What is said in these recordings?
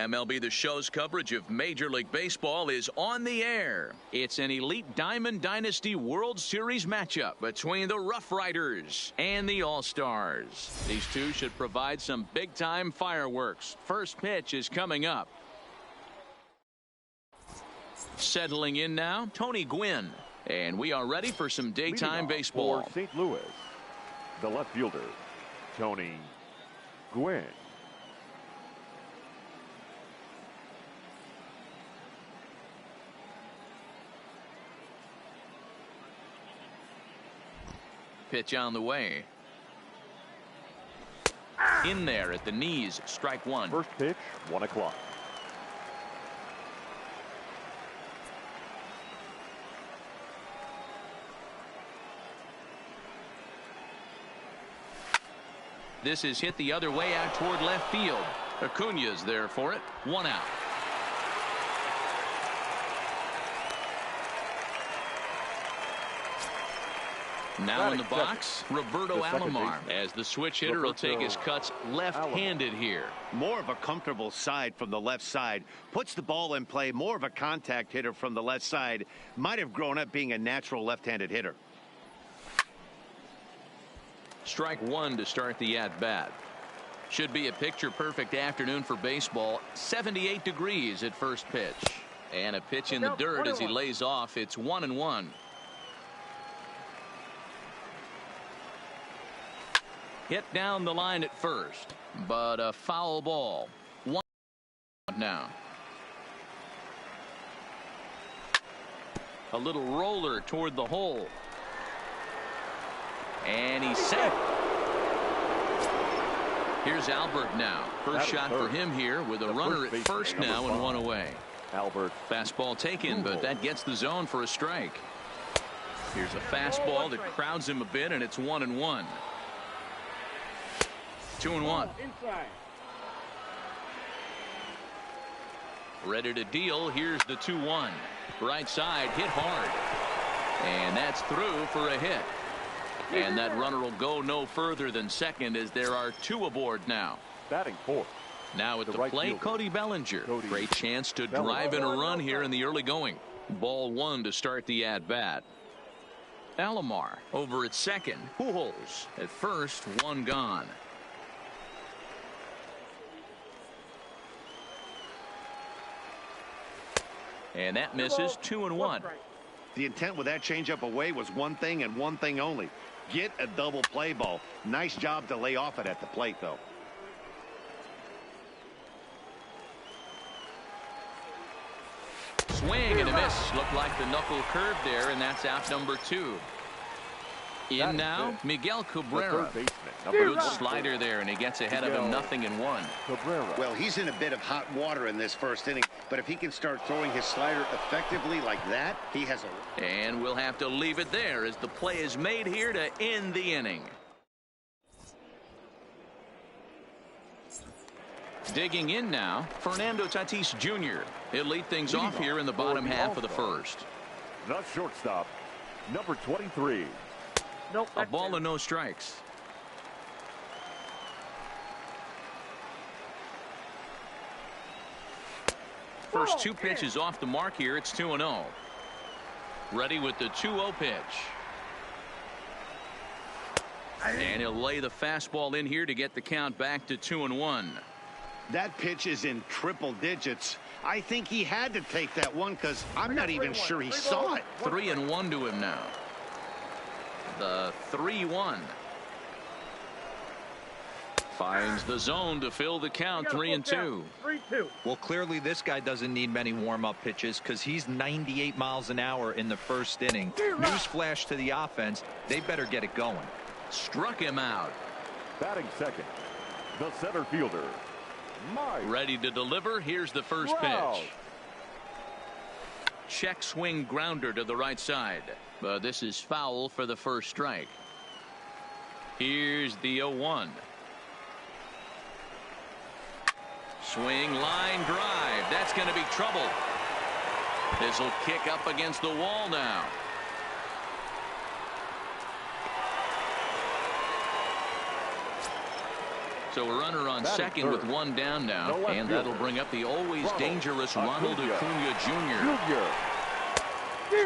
MLB The Show's coverage of Major League Baseball is on the air. It's an elite Diamond Dynasty World Series matchup between the Rough Riders and the All-Stars. These two should provide some big-time fireworks. First pitch is coming up. Settling in now, Tony Gwynn. And we are ready for some daytime baseball. For St. Louis, the left fielder, Tony Gwynn. Pitch on the way. In there at the knees, strike one. First pitch, 1 o'clock. This is hit the other way out toward left field. Acuña's there for it. 1 out. Now in the box, Roberto Alomar, as the switch hitter will take his cuts left-handed here. More of a comfortable side from the left side. Puts the ball in play. More of a contact hitter from the left side. Might have grown up being a natural left-handed hitter. Strike one to start the at-bat. Should be a picture-perfect afternoon for baseball. 78 degrees at first pitch. And a pitch in the dirt as he lays off. It's 1-1. Hit down the line at first, but a foul ball. 1 now. A little roller toward the hole. And he's set. Here's Albert now. First shot for him here with a runner at first now and 1 away. Albert. Fastball taken, but that gets the zone for a strike. Here's a fastball that crowds him a bit, and it's 1-1. 2-1. Ready to deal. Here's the 2-1. Right side hit hard. And that's through for a hit. And that runner will go no further than second as there are 2 aboard now. Batting fourth. Now at the plate, Cody Bellinger. Great chance to drive in a run here in the early going. Ball 1 to start the at-bat. Alomar over at second. Pujols at first. 1 gone. And that misses. 2-1. The intent with that changeup away was one thing and one thing only. Get a double play ball. Nice job to lay off it at the plate, though. Swing and a miss. Looked like the knuckle curve there, and that's out number 2. In now, Miguel Cabrera. Good slider there, and he gets ahead of him. 0-1. Well, he's in a bit of hot water in this first inning, but if he can start throwing his slider effectively like that, he has a... And we'll have to leave it there as the play is made here to end the inning. Digging in now, Fernando Tatis Jr. He'll lead things off here in the bottom half of the first. The shortstop, number 23. A ball and no strikes. First 2 pitches off the mark here. It's 2-0. Ready with the 2-0 pitch. And he'll lay the fastball in here to get the count back to 2-1. That pitch is in triple digits. I think he had to take that one because I'm not even sure he saw it. 3-1 to him now. The 3-1. Finds the zone to fill the count. 3-2. Well, clearly this guy doesn't need many warm-up pitches because he's 98 miles an hour in the first inning. Newsflash to the offense. They better get it going. Struck him out. Batting second, the center fielder, Mike. Ready to deliver. Here's the first pitch. Check swing grounder to the right side. But this is foul for the first strike. Here's the 0-1. Swing, line drive. That's going to be trouble. This will kick up against the wall now. So a runner on Batting second with third. one down now, The left and fielder. that'll bring up the always Ronald dangerous Ronald Acuna Jr. Junior.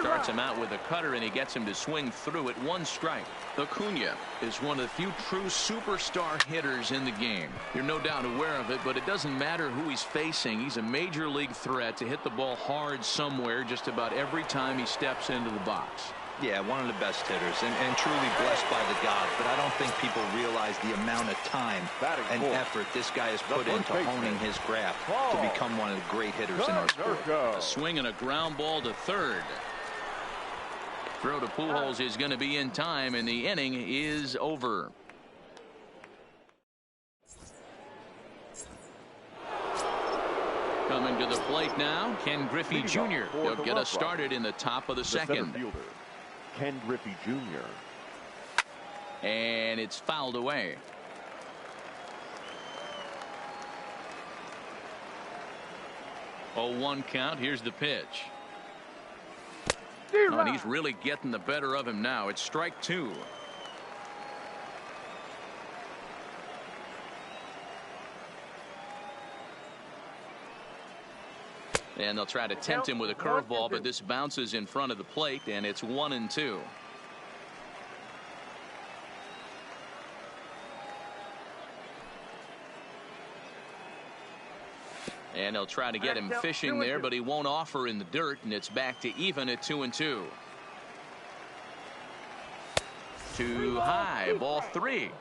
Starts him out with a cutter, and he gets him to swing through it. One strike. Acuna is one of the few true superstar hitters in the game. You're no doubt aware of it, but it doesn't matter who he's facing. He's a major league threat to hit the ball hard somewhere just about every time he steps into the box. Yeah, one of the best hitters and truly blessed by the gods, but I don't think people realize the amount of time Batting and fourth. effort this guy has The put first into baseman. honing his craft to become one of the great hitters in our sport. Turco. A swing and a ground ball to third. Throw to Pujols is going to be in time, and the inning is over. Coming to the plate now, Ken Griffey Leading Jr. off for He'll the get Rough us started in the top of the The center second. fielder, Ken Griffey Jr. And it's fouled away. Oh, 1 count. Here's the pitch. Oh, and he's really getting the better of him now. It's strike 2. And they'll try to tempt him with a curveball, but this bounces in front of the plate, and it's 1-2. And they'll try to get him fishing there, but he won't offer in the dirt, and it's back to even at 2-2. Too high, ball 3.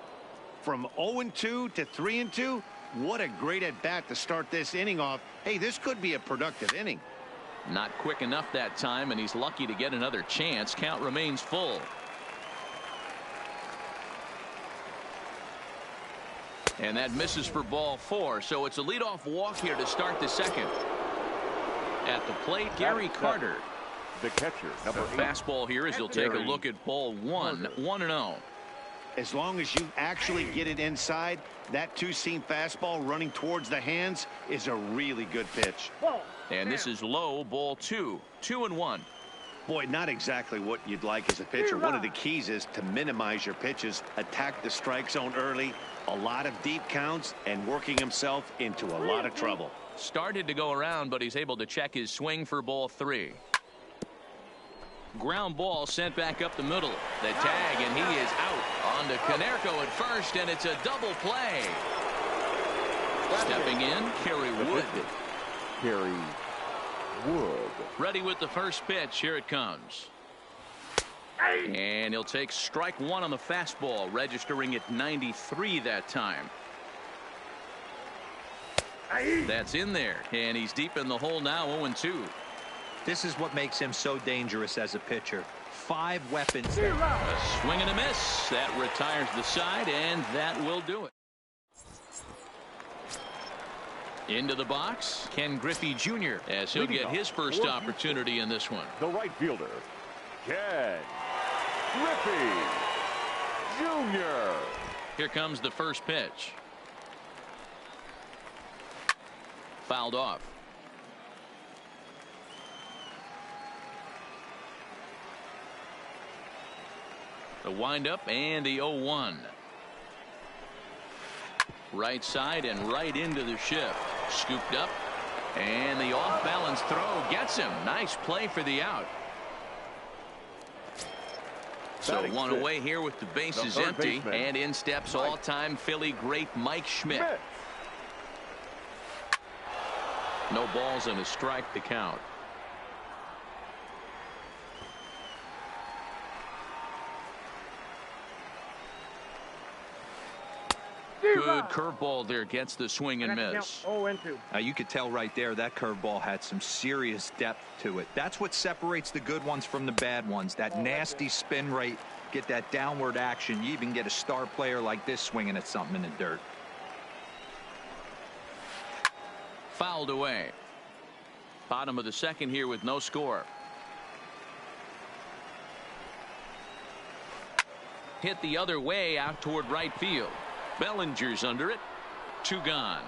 From 0-2 to 3-2, what a great at bat to start this inning off. Hey, this could be a productive inning. Not quick enough that time, and he's lucky to get another chance. Count remains full. And that misses for ball 4, so it's a leadoff walk here to start the second. At the plate, Gary Carter. The catcher, number 8. Fastball here as he'll take a look at ball 1, 1-0. As long as you actually get it inside, that two-seam fastball running towards the hands is a really good pitch. And this is low, ball 2, 2-1. Boy, not exactly what you'd like as a pitcher. One of the keys is to minimize your pitches, attack the strike zone early, a lot of deep counts, and working himself into a lot of trouble. Started to go around, but he's able to check his swing for ball 3. Ground ball sent back up the middle. The tag, and he is out. On to Konerko at first, and it's a double play. Stepping in, Kerry Wood. Kerry Wood. Ready with the first pitch. Here it comes. And he'll take strike 1 on the fastball, registering at 93 that time. That's in there, and he's deep in the hole now, 0-2. This is what makes him so dangerous as a pitcher. 5 weapons. A swing and a miss. That retires the side, and that will do it. Into the box, Ken Griffey Jr. as he'll get his first opportunity in this one. The right fielder, Ken Griffey Jr. Here comes the first pitch. Fouled off. The windup and the 0-1. Right side and right into the shift. Scooped up, and the off-balance throw gets him. Nice play for the out. So one away here with the bases empty, and in steps all-time Philly great Mike Schmidt. No balls and a strike to count. Good curveball there, gets the swing and miss. You could tell right there that curveball had some serious depth to it. That's what separates the good ones from the bad ones. That nasty spin rate, get that downward action. You even get a star player like this swinging at something in the dirt. Fouled away. Bottom of the second here with no score. Hit the other way out toward right field. Bellinger's under it. 2 gone.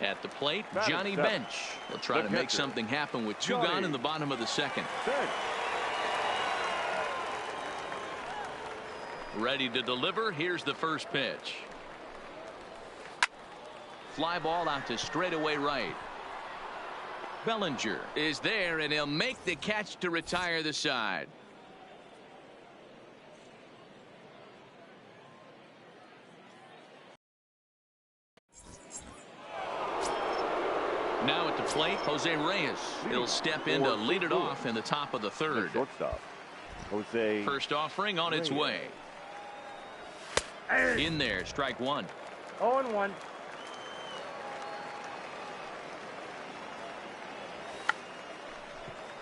At the plate, Johnny Bench. He'll try to make something happen with 2 gone in the bottom of the second. Ready to deliver. Here's the first pitch. Fly ball out to straightaway right. Bellinger is there, and he'll make the catch to retire the side. Now at the plate, Jose Reyes. He'll step in to lead it off in the top of the third. Shortstop, Jose. First offering on its way. In there, strike one. 0-1.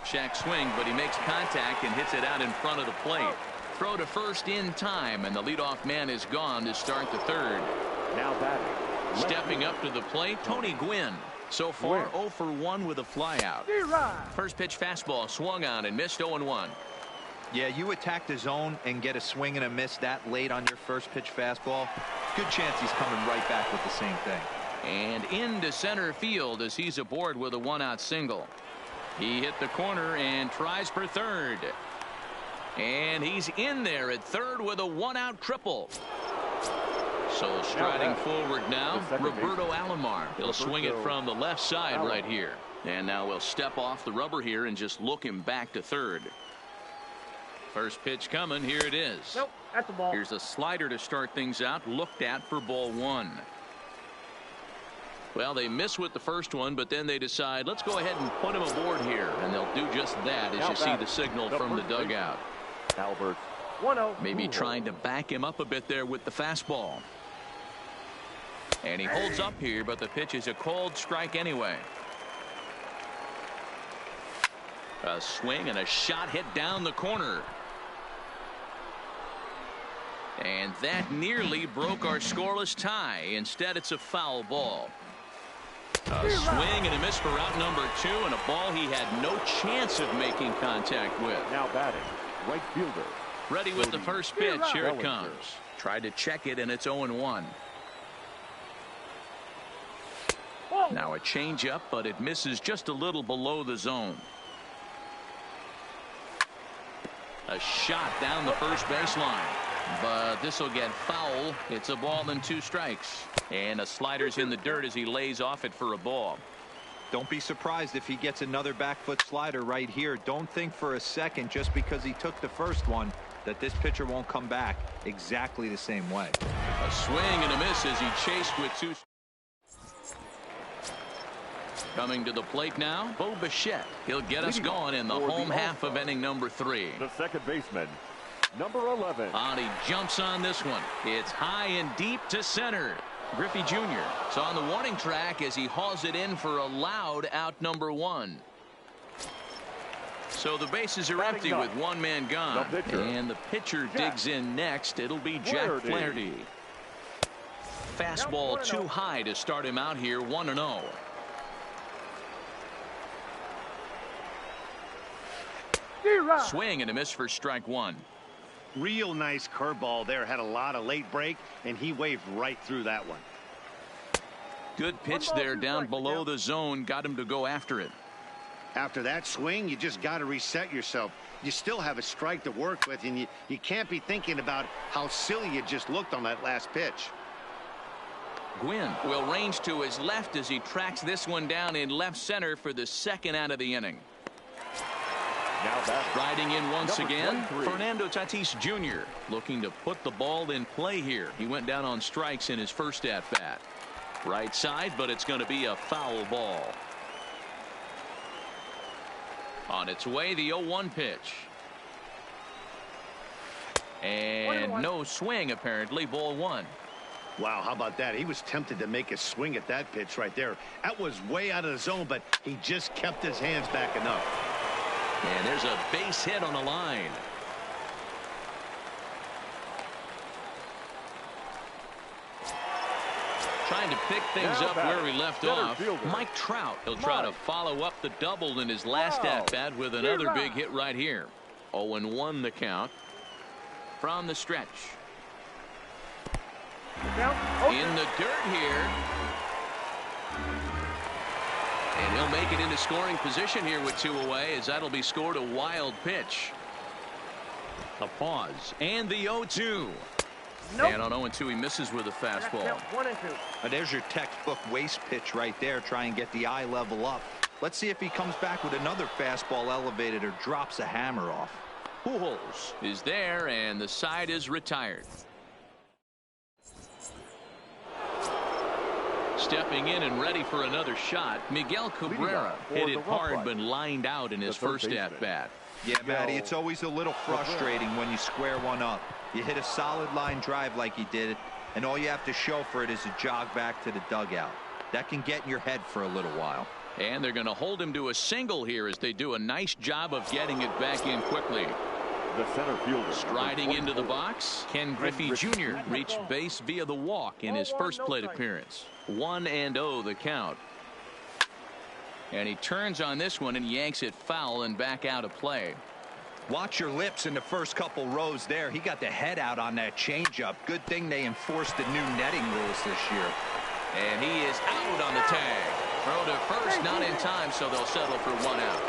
Shack swing, but he makes contact and hits it out in front of the plate. Throw to first in time, and the leadoff man is gone to start the third. Now batting. Stepping up to the plate, Tony Gwynn. So far, 0 for 1 with a flyout. First pitch fastball swung on and missed 0-1. Yeah, you attack the zone and get a swing and a miss that late on your first pitch fastball. Good chance he's coming right back with the same thing. And into center field as he's aboard with a one-out single. He hit the corner and tries for third. And he's in there at third with a one-out triple. So striding forward now, Roberto Alomar. He'll swing it from the left side right here. And now we'll step off the rubber here and just look him back to third. First pitch coming. Here it is. Nope, that's the ball. Here's a slider to start things out. Looked at for ball one. Well, they miss with the first one, but then they decide, let's go ahead and put him aboard here. And they'll do just that as you see the signal from the dugout. Albert. 1-0. Maybe trying to back him up a bit there with the fastball. And he holds up here, but the pitch is a called strike anyway. A swing and a shot hit down the corner. And that nearly broke our scoreless tie. Instead, it's a foul ball. A swing and a miss for out number 2, and a ball he had no chance of making contact with. Now batting, right fielder. Ready with the first pitch. Here it comes. Tried to check it, and it's 0-1. Now a changeup, but it misses just a little below the zone. A shot down the first baseline. But this will get foul. It's a ball and 2 strikes. And a slider's in the dirt as he lays off it for a ball. Don't be surprised if he gets another back foot slider right here. Don't think for a second, just because he took the first one, that this pitcher won't come back exactly the same way. A swing and a miss as he chased with 2. Coming to the plate now, Bo Bichette. He'll get us going in the home half of inning number 3. The second baseman, number 11. And he jumps on this one. It's high and deep to center. Griffey Jr. is on the warning track as he hauls it in for a loud out number 1. So the bases are empty with one man gone. And the pitcher digs in next. It'll be Jack Flaherty. Fastball too high to start him out here, 1-0. Swing and a miss for strike 1. Real nice curveball there. Had a lot of late break, and he waved right through that one. Good pitch there down below the zone. Got him to go after it. After that swing, you just got to reset yourself. You still have a strike to work with, and you can't be thinking about how silly you just looked on that last pitch. Gwynn will range to his left as he tracks this one down in left center for the second out of the inning. Now riding in once number again, 23. Fernando Tatis Jr. looking to put the ball in play here. He went down on strikes in his first at bat. Right side, but it's going to be a foul ball. On its way, the 0-1 pitch. And no swing, apparently. Ball 1. Wow, how about that? He was tempted to make a swing at that pitch right there. That was way out of the zone, but he just kept his hands back enough. And there's a base hit on the line. Trying to pick things up where he left off. Mike Trout. He'll try to follow up the double in his last at-bat with another big hit right here. 0-1 the count from the stretch. In the dirt here. And he'll make it into scoring position here with 2 away, as that'll be scored a wild pitch. A pause and the 0-2. Nope. And on 0-2 he misses with a fastball. 1 and 2. There's your textbook waste pitch right there. Try and get the eye level up. Let's see if he comes back with another fastball elevated or drops a hammer off. Pujols is there, and the side is retired. Stepping in and ready for another shot, Miguel Cabrera hit it hard but lined out in his first at-bat. Yeah, Matty, it's always a little frustrating when you square one up. You hit a solid line drive like he did, and all you have to show for it is a jog back to the dugout. That can get in your head for a little while. And they're going to hold him to a single here as they do a nice job of getting it back in quickly. The center fielder. Striding into the box, Ken Griffey Jr. reached base via the walk in his first plate appearance. 1-0 the count. And he turns on this one and yanks it foul and back out of play. Watch your lips in the first couple rows there. He got the head out on that changeup. Good thing they enforced the new netting rules this year. And he is out on the tag. Throw to first, not in time, so they'll settle for 1 out.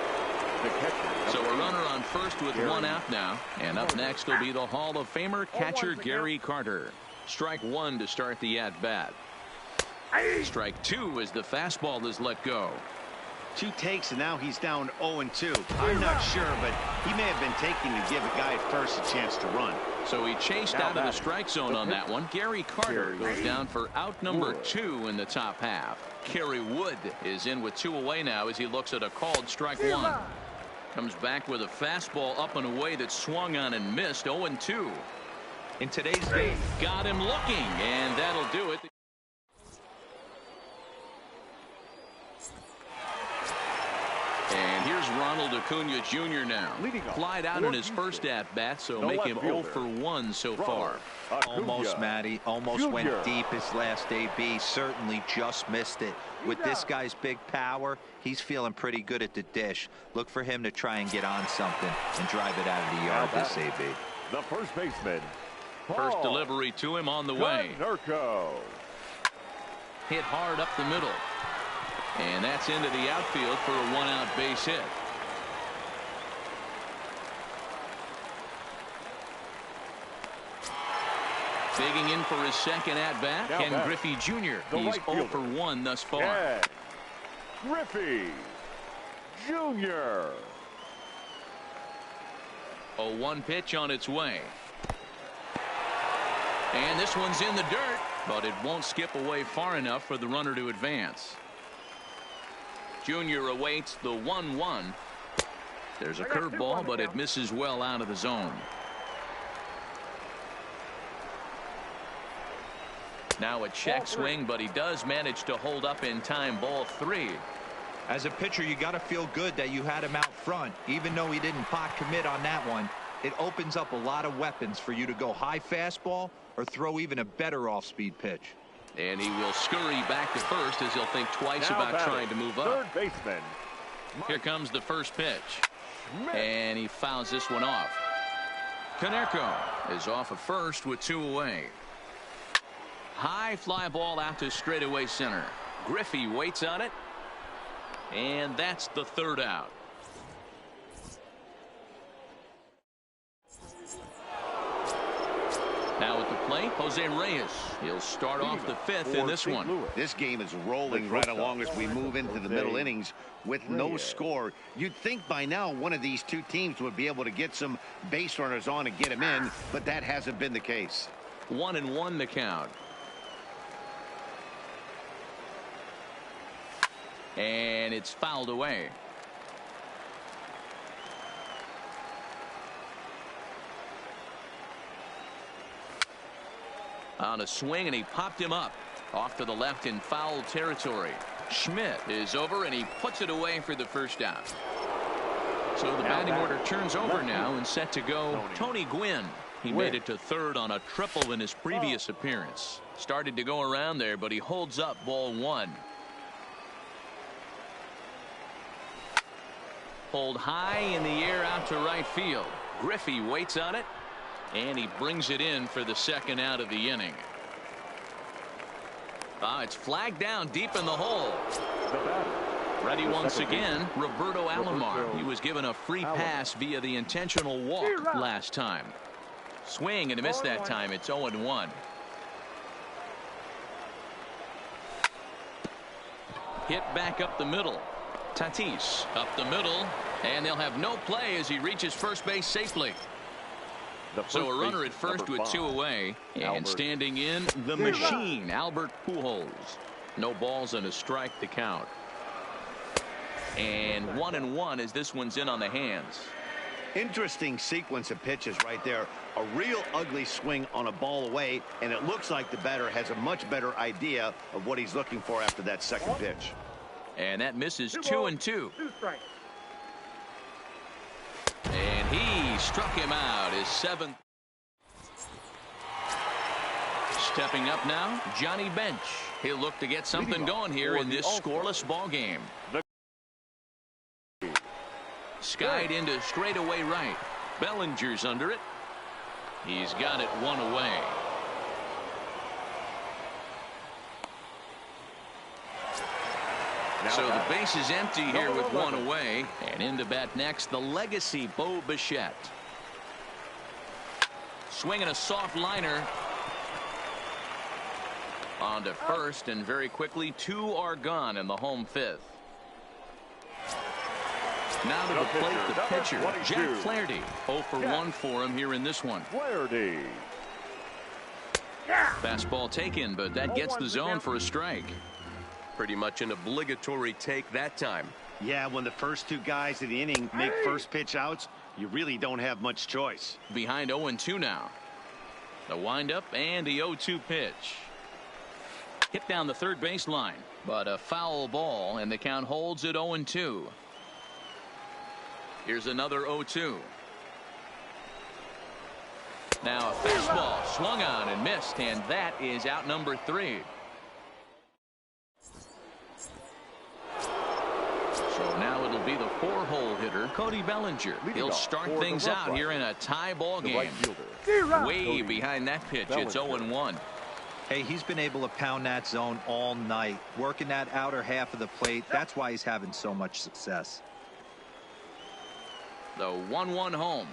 So a runner on first with 1 out now. And up next will be the Hall of Famer catcher Gary Carter. Strike 1 to start the at-bat. Strike 2 as the fastball is let go. 2 takes, and now he's down 0-2. I'm not sure, but he may have been taking to give a guy at first a chance to run. So he chased out of the strike zone on that one. Gary Carter goes down for out number 2 in the top half. Kerry Wood is in with 2 away now as he looks at a called strike 1. Comes back with a fastball up and away that swung on and missed. 0-2. In today's game, got him looking, and that'll do it. And here's Ronald Acuna Jr. now. Flied out in his first at-bat, so make him 0 for 1 so far. Almost, Matty. Almost went deep his last AB. Certainly just missed it. With this guy's big power, he's feeling pretty good at the dish. Look for him to try and get on something and drive it out of the yard this AB. The first baseman. First delivery to him on the way. Hit hard up the middle. And that's into the outfield for a 1-out base hit. Digging in for his second at-bat, Ken Griffey Jr. He's 0 for 1 thus far. Ken Griffey Jr. 0-1 pitch on its way. And this one's in the dirt, but it won't skip away far enough for the runner to advance. Junior awaits the 1-1. There's a curveball, but it misses well out of the zone. Now a check swing, but he does manage to hold up in time. Ball 3. As a pitcher, you got to feel good that you had him out front. Even though he didn't pot commit on that one, it opens up a lot of weapons for you to go high fastball or throw even a better off-speed pitch. And he will scurry back to first as he'll think twice about trying to move up. Third baseman. Here comes the first pitch. And he fouls this one off. Konerko is off at first with 2 away. High fly ball out to straightaway center. Griffey waits on it. And that's the 3rd out. Now at the plate, Jose Reyes. He'll start off the 5th in this one. This game is rolling right along as we move into the middle innings with no score. You'd think by now one of these 2 teams would be able to get some base runners on and get them in, but that hasn't been the case. 1-1 the count. And it's fouled away. On a swing, and he popped him up off to the left in foul territory. Schmidt is over, and he puts it away for the first out. So the batting order turns over now and set to go Tony Gwynn. He made it to 3rd on a triple in his previous appearance. Started to go around there, but he holds up ball 1. Pulled high in the air out to right field. Griffey waits on it, and he brings it in for the 2nd out of the inning. It's flagged down deep in the hole. Ready once again, Roberto Alomar. He was given a free pass via the intentional walk last time. Swing and a miss that time. It's 0-1. Hit back up the middle. Tatis up the middle, and they'll have no play as he reaches first base safely. So a runner at first with 2 away, and standing in the machine, Albert Pujols. No balls and a strike to count. And 1-1 as this one's in on the hands. Interesting sequence of pitches right there. A real ugly swing on a ball away, and it looks like the batter has a much better idea of what he's looking for after that second pitch. And that misses 2-2. 2 strikes. And he struck him out, his 7th. Stepping up now, Johnny Bench. He'll look to get something going here in this scoreless ball game. Skied into straightaway right. Bellinger's under it. He's got it 1 away. So the base is empty here with 1 away. And in to bat next, the legacy Bo Bichette. Swinging a soft liner. On to first, and very quickly 2 are gone in the home 5th. Now to the plate, the pitcher, Jack Flaherty. 0 for 1 for him here in this one. Flaherty. Fastball taken, but that gets the zone for a strike. Pretty much an obligatory take that time. Yeah, when the first 2 guys of the inning make first pitch outs, you really don't have much choice. Behind 0-2 now. The windup and the 0-2 pitch. Hit down the third baseline, but a foul ball, and the count holds at 0-2. Here's another 0-2. Now a fastball swung on and missed, and that is out number 3. So now it'll be the 4-hole hitter, Cody Bellinger. He'll start things out here in a tie ball game. Way behind that pitch, it's 0-1. Hey, he's been able to pound that zone all night, working that outer half of the plate. That's why he's having so much success. The 1-1 home.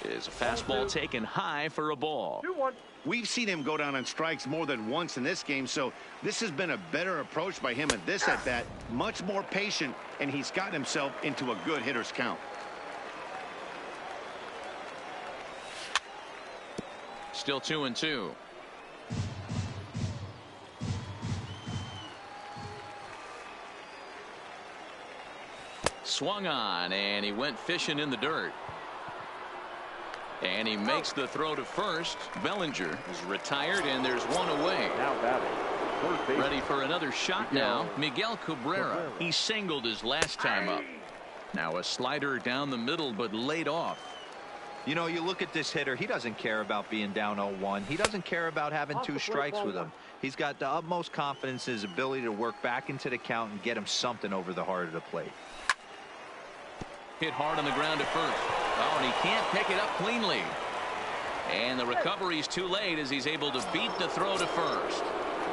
Is a fastball taken high for a ball. 2-1. We've seen him go down on strikes more than once in this game, so this has been a better approach by him at this at-bat. Much more patient, and he's gotten himself into a good hitter's count. Still 2-2. Swung on, and he went fishing in the dirt. And he makes the throw to first. Bellinger is retired, and there's 1 away. Now batting. Ready for another shot now. Miguel Cabrera. He singled his last time up. Now a slider down the middle, but laid off. You know, you look at this hitter, he doesn't care about being down 0-1. He doesn't care about having 2 strikes with him. He's got the utmost confidence in his ability to work back into the count and get him something over the heart of the plate. Hit hard on the ground at first. Oh, and he can't pick it up cleanly. And the recovery's too late as he's able to beat the throw to first.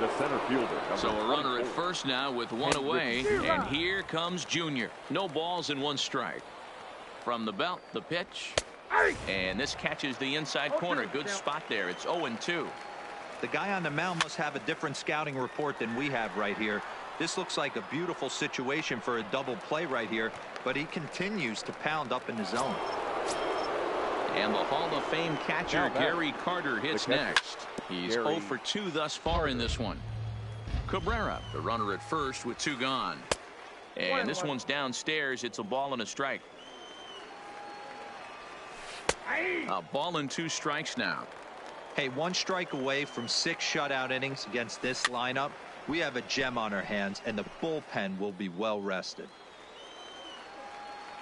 The center fielder. So a runner at first now with 1 away. And here comes Junior. No balls and 1 strike. From the belt, the pitch. And this catches the inside corner. Good spot there. It's 0-2. The guy on the mound must have a different scouting report than we have right here. This looks like a beautiful situation for a double play right here, but he continues to pound up in the zone. And the Hall of Fame catcher Gary Carter hits next. He's 0 for 2 thus far in this one. Cabrera, the runner at first with 2 gone. And this one's downstairs. It's a ball and a strike. A ball and 2 strikes now. Hey, 1 strike away from 6 shutout innings against this lineup. We have a gem on our hands, and the bullpen will be well rested.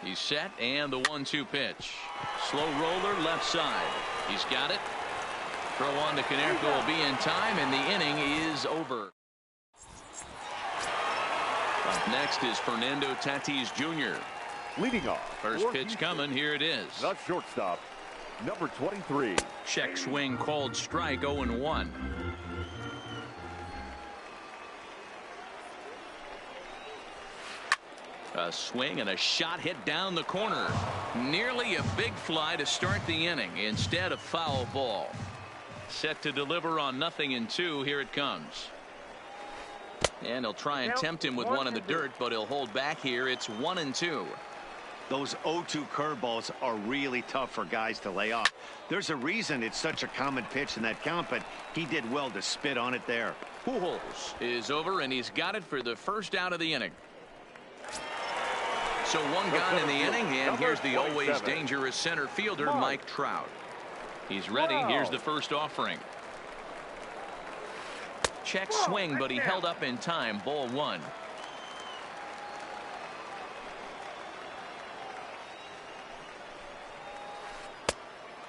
He's set, and the 1-2 pitch. Slow roller left side. He's got it. Throw on to Konerko will be in time, and the inning is over. Up next is Fernando Tatis Jr. Leading off. First pitch coming. Here it is. The shortstop, number 23. Check swing called strike. 0-1. A swing and a shot hit down the corner. Nearly a big fly to start the inning. Instead, a foul ball. Set to deliver on 0-2. Here it comes. And he'll try and tempt him with one in the dirt, but he'll hold back here. It's 1-2. Those 0-2 curveballs are really tough for guys to lay off. There's a reason it's such a common pitch in that count, but he did well to spit on it there. Pujols is over, and he's got it for the first out of the inning. So one gone in the inning, and here's the always dangerous center fielder, Mike Trout. He's ready. Here's the first offering. Check swing, but he held up in time. Ball 1.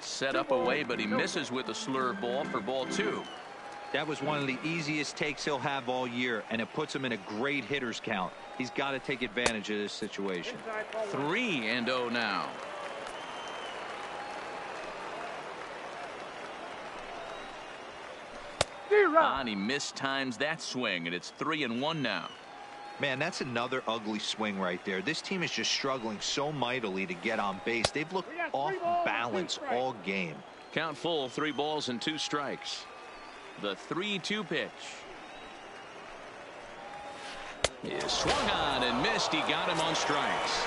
Set up away, but he misses with a slurve ball for ball 2. That was one of the easiest takes he'll have all year, and it puts him in a great hitter's count. He's got to take advantage of this situation. 3-0 now. And he mistimes that swing, and it's 3-1 now. Man, that's another ugly swing right there. This team is just struggling so mightily to get on base. They've looked off balance all game. Count full, 3 balls and 2 strikes. The 3-2 pitch. Is swung on and missed. He got him on strikes.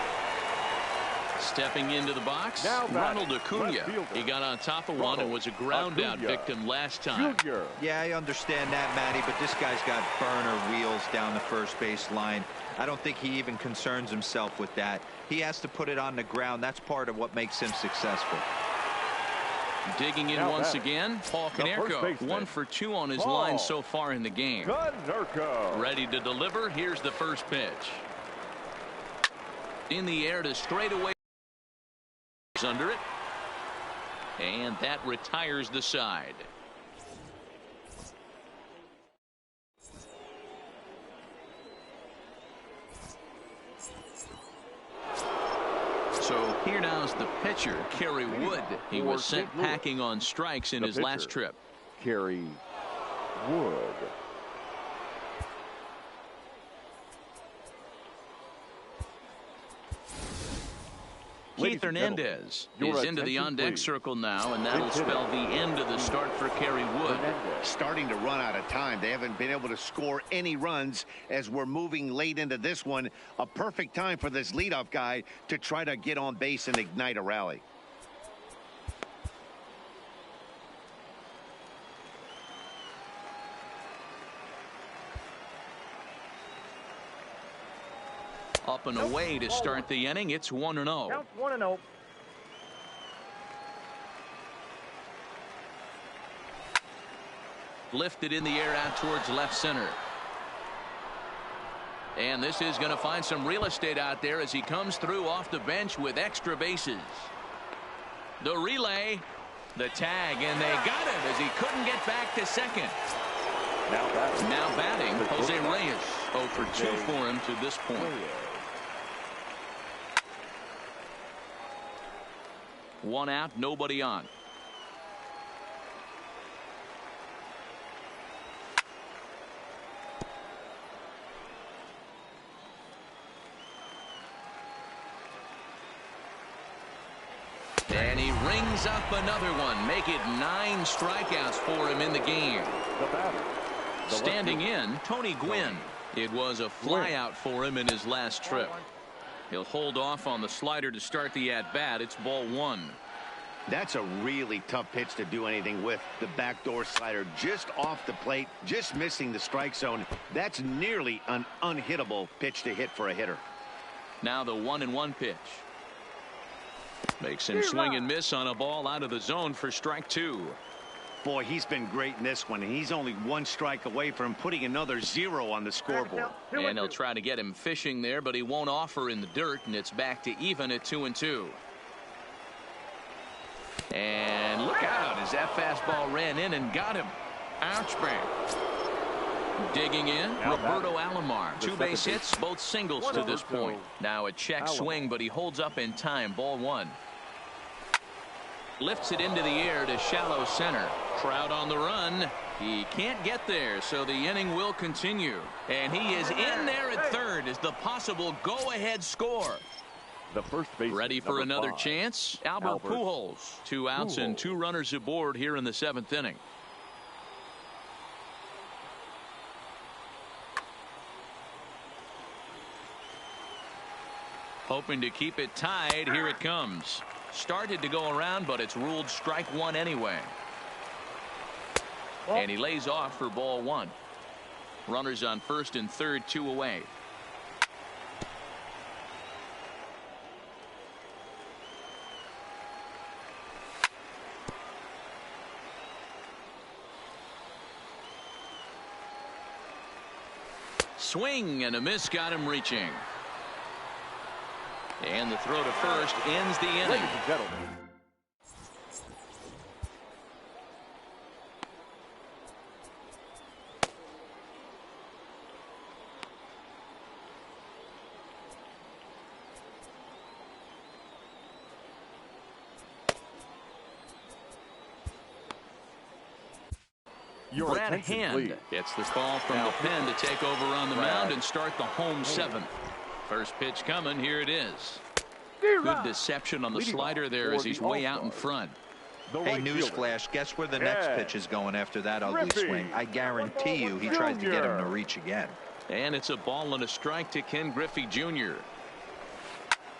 Stepping into the box, Ronald Acuna. He got on top of one and was a ground out victim last time. Yeah, I understand that, Matty, but this guy's got burner wheels down the first base line. I don't think he even concerns himself with that. He has to put it on the ground. That's part of what makes him successful. Digging in once again, Paul Konerko. 1 for 2 on his line so far in the game. Ready to deliver. Here's the first pitch. In the air to straightaway. Under it. And that retires the side. So here now's the pitcher, Kerry Wood. He was sent packing on strikes in his last trip. Kerry Wood. Keith Hernandez is into the on-deck circle now, and that'll spell the end of the start for Kerry Wood. Starting to run out of time. They haven't been able to score any runs as we're moving late into this one. A perfect time for this leadoff guy to try to get on base and ignite a rally. Up and away to start the inning. It's 1-0. Count 1-0. Lifted in the air out towards left center. And this is going to find some real estate out there as he comes through off the bench with extra bases. The relay, the tag, and they got it as he couldn't get back to second. Now batting, Jose Reyes. 0 for 2 for him to this point. 1 out, nobody on. And he rings up another one. Make it 9 strikeouts for him in the game. Standing in, Tony Gwynn. It was a flyout for him in his last trip. He'll hold off on the slider to start the at-bat. It's ball 1. That's a really tough pitch to do anything with. The backdoor slider just off the plate, just missing the strike zone. That's nearly an unhittable pitch to hit for a hitter. Now the 1-1 pitch. Makes him swing and miss on a ball out of the zone for strike 2. Boy, he's been great in this one. He's only 1 strike away from putting another 0 on the scoreboard. And he'll try to get him fishing there, but he won't offer in the dirt, and it's back to even at 2-2. And look out as that fastball ran in and got him. Ouch, man. Digging in, Roberto Alomar. 2 base hits, both singles to this point. Now a check swing, but he holds up in time. Ball 1. Lifts it into the air to shallow center. Trout on the run. He can't get there, so the inning will continue. And he is in there at third as the possible go-ahead score. The first baseman, ready for another 5, chance. Albert Pujols. 2 outs and 2 runners aboard here in the 7th inning. Hoping to keep it tied. Here it comes. Started to go around, but it's ruled strike 1 anyway. And he lays off for ball 1. Runners on first and third, 2 away. Swing and a miss, got him reaching. And the throw to first ends the inning. Ladies and gentlemen. Your Brad attention, Hand please. gets the call from the pen to take over on the mound and start the home 7th. First pitch coming. Here it is. Good deception on the slider there as he's way out in front. Hey, newsflash, guess where the next pitch is going after that ugly swing? I guarantee you he tries to get him to reach again. And it's a ball and a strike to Ken Griffey Jr.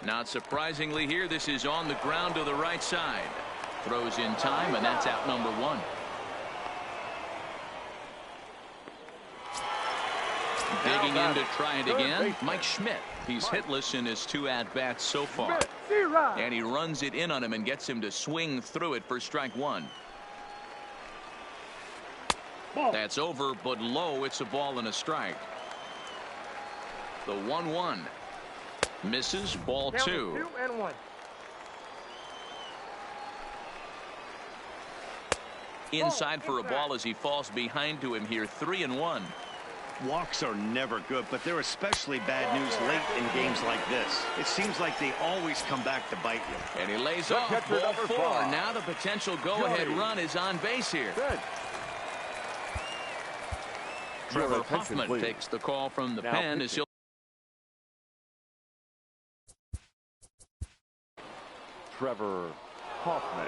Not surprisingly here, this is on the ground to the right side. Throws in time, and that's out number 1. Digging in to try it again, Mike Schmidt. He's hitless in his 2 at-bats so far. And he runs it in on him and gets him to swing through it for strike 1. That's over, but low. It's a ball and a strike. The 1-1. Misses, ball 2. 2-1. Inside for a ball as he falls behind to him here. 3-1. Walks are never good, but they're especially bad news late in games like this. It seems like they always come back to bite you. And he lays off, catcher, ball number 4. 5. Now the potential go-ahead Johnny. run is on base here. Good. Your Trevor attention, Hoffman please. takes the call from the Now pen as pitching. he'll Trevor Hoffman.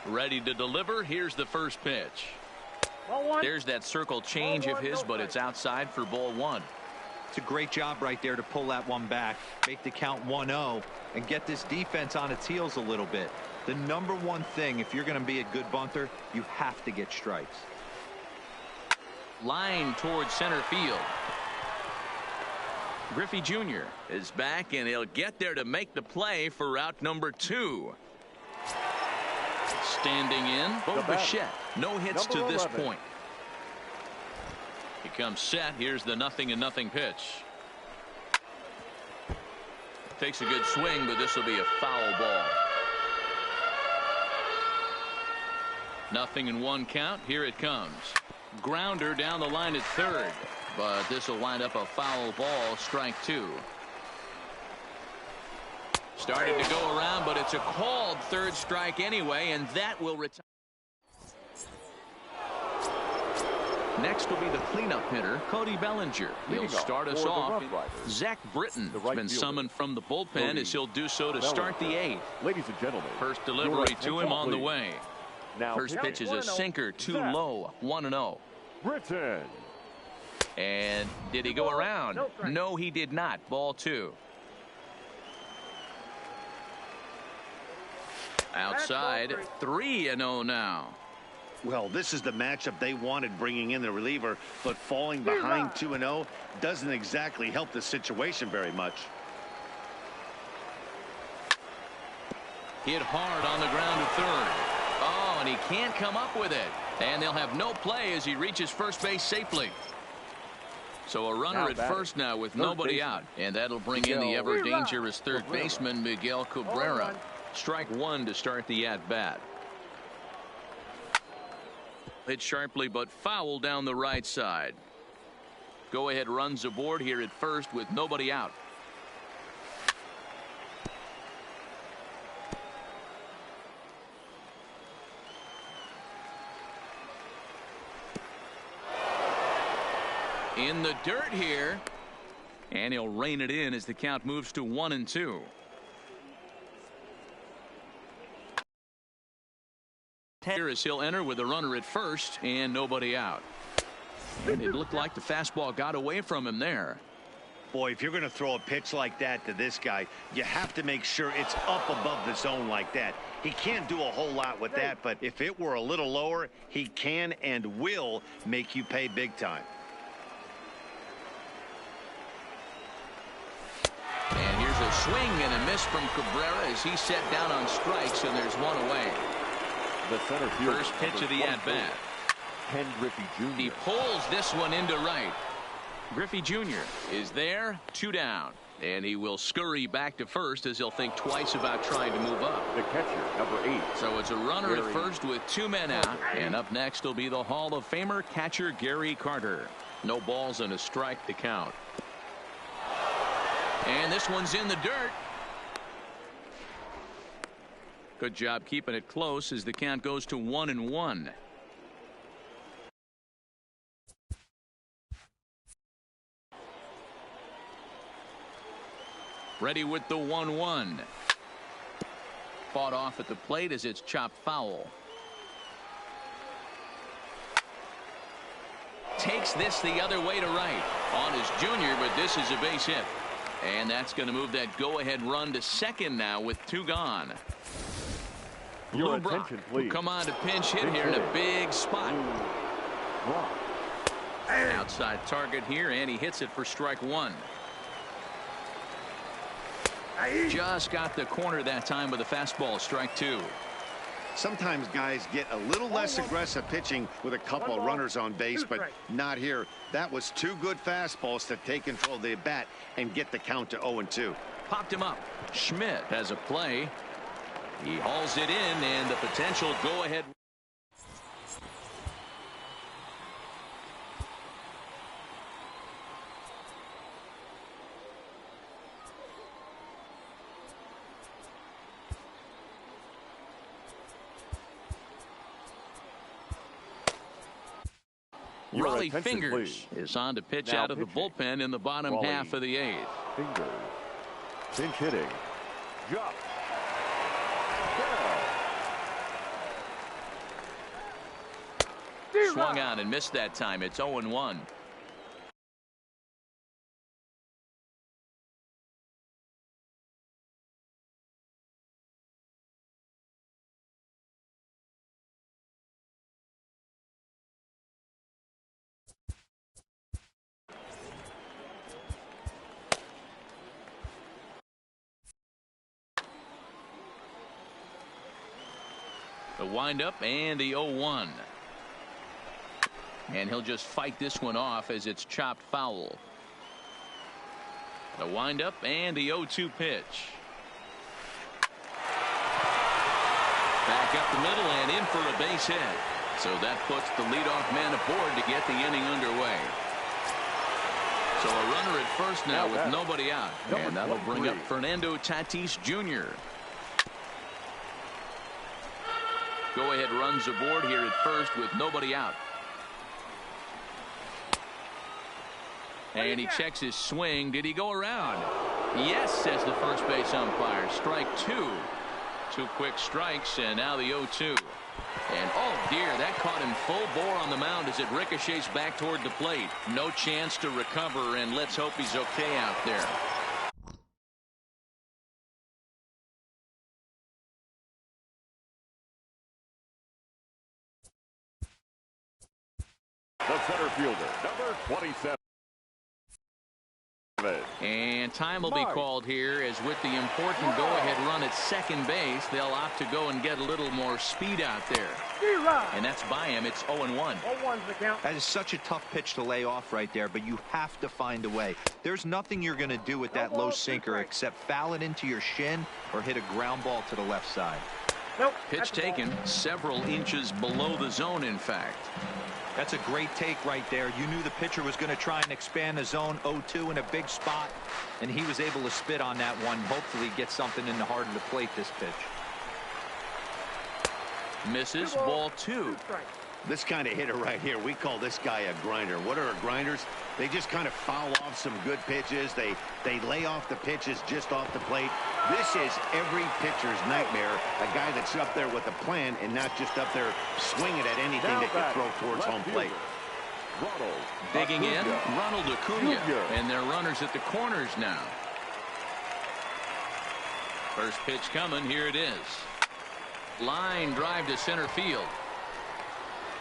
Ready to deliver. Here's the first pitch. Ball one. There's that circle change of his, but it's outside for ball one. It's a great job right there to pull that one back, make the count 1-0, and get this defense on its heels a little bit. The number one thing, if you're going to be a good bunter, you have to get strikes. Line towards center field. Griffey Jr. is back, and he'll get there to make the play for out number 2. Standing in, Bo Bichette. No hits to this point. He comes set. Here's the 0-0 pitch. Takes a good swing, but this will be a foul ball. 0-1 count. Here it comes. Grounder down the line at third, but this will wind up a foul ball. Strike 2. Started to go around, but it's a called third strike anyway, and that will retire. Next will be the cleanup hitter, Cody Bellinger. He'll start us off. Zach Britton has been summoned from the bullpen as he'll do so to start the 8th. Ladies and gentlemen, First delivery to him on the way. now First pitch is a sinker, too low, 1-0. Britton. And did he go around? No, he did not. Ball 2. Outside, 3-0 now. Well, this is the matchup they wanted, bringing in the reliever, but falling behind 2-0 doesn't exactly help the situation very much. Hit hard on the ground to third. Oh, and he can't come up with it. And they'll have no play as he reaches first base safely. So a runner at first now with nobody out. And that'll bring in the ever-dangerous third baseman, Miguel Cabrera. Strike 1 to start the at-bat. Hit sharply but foul down the right side. Go ahead runs aboard here at first with nobody out. In the dirt here, and he'll rein it in as the count moves to 1-2. Here as he'll enter with a runner at first and nobody out. And it looked like the fastball got away from him there. Boy, if you're going to throw a pitch like that to this guy, you have to make sure it's up above the zone like that. He can't do a whole lot with that, but if it were a little lower, he can and will make you pay big time. And here's a swing and a miss from Cabrera as he's set down on strikes, and there's one away. The center field. First pitch of the at-bat. Ken Griffey Jr. He pulls this one into right. Griffey Jr. is there, 2 down. And he will scurry back to first as he'll think twice about trying to move up. The catcher, number 8. So it's a runner at first with 2 men out. And up next will be the Hall of Famer catcher Gary Carter. No balls and a strike to count. And this one's in the dirt. Good job keeping it close as the count goes to 1-1. Ready with the 1-1. Fought off at the plate as it's chopped foul. Takes this the other way to right on his junior, but this is a base hit. And that's going to move that go-ahead run to second now with 2 gone. Your Lou Brock attention, will please. come on to pinch hit here in a big spot. Outside target here, and he hits it for strike 1. Just got the corner that time with a fastball, strike 2. Sometimes guys get a little less aggressive pitching with a couple of runners on base, but not here. That was 2 good fastballs to take control of the bat and get the count to 0-2. Popped him up. Schmidt has a play. He hauls it in, and the potential go-ahead. Raleigh Fingers is on to pitch out of the bullpen in the bottom half of the 8th. Fingers. Pinch hitting. Jump. Swung out and missed that time. It's 0-1. The windup and the 0-1. And he'll just fight this one off as it's chopped foul. The windup and the 0-2 pitch. Back up the middle and in for a base hit. So that puts the leadoff man aboard to get the inning underway. So a runner at first now with nobody out. And that'll bring up Fernando Tatis Jr. Go-ahead runs aboard here at first with nobody out. And he checks his swing. Did he go around? Yes, says the first base umpire. Strike two. Two quick strikes, and now the 0-2. And oh dear, that caught him full bore on the mound as it ricochets back toward the plate. No chance to recover, and let's hope he's okay out there. The center fielder, number 27. And time will be called here, as with the important go-ahead run at second base, they'll opt to go and get a little more speed out there. And that's by him. It's 0-1. 0-1's the count. That is such a tough pitch to lay off right there, but you have to find a way. There's nothing you're going to do with that low sinker except foul it into your shin or hit a ground ball to the left side. Nope. Pitch taken several inches below the zone, in fact. That's a great take right there. You knew the pitcher was going to try and expand the zone. 0-2 in a big spot, and he was able to spit on that one. Hopefully get something in the heart of the plate this pitch. Misses. Ball two. This kind of hitter right here, we call this guy a grinder. What are grinders? They just kind of foul off some good pitches. They lay off the pitches just off the plate. This is every pitcher's nightmare. A guy that's up there with a plan and not just up there swinging at anything that can throw towards home plate. Digging in, Ronald Acuna. And they're runners at the corners now. First pitch coming. Here it is. Line drive to center field.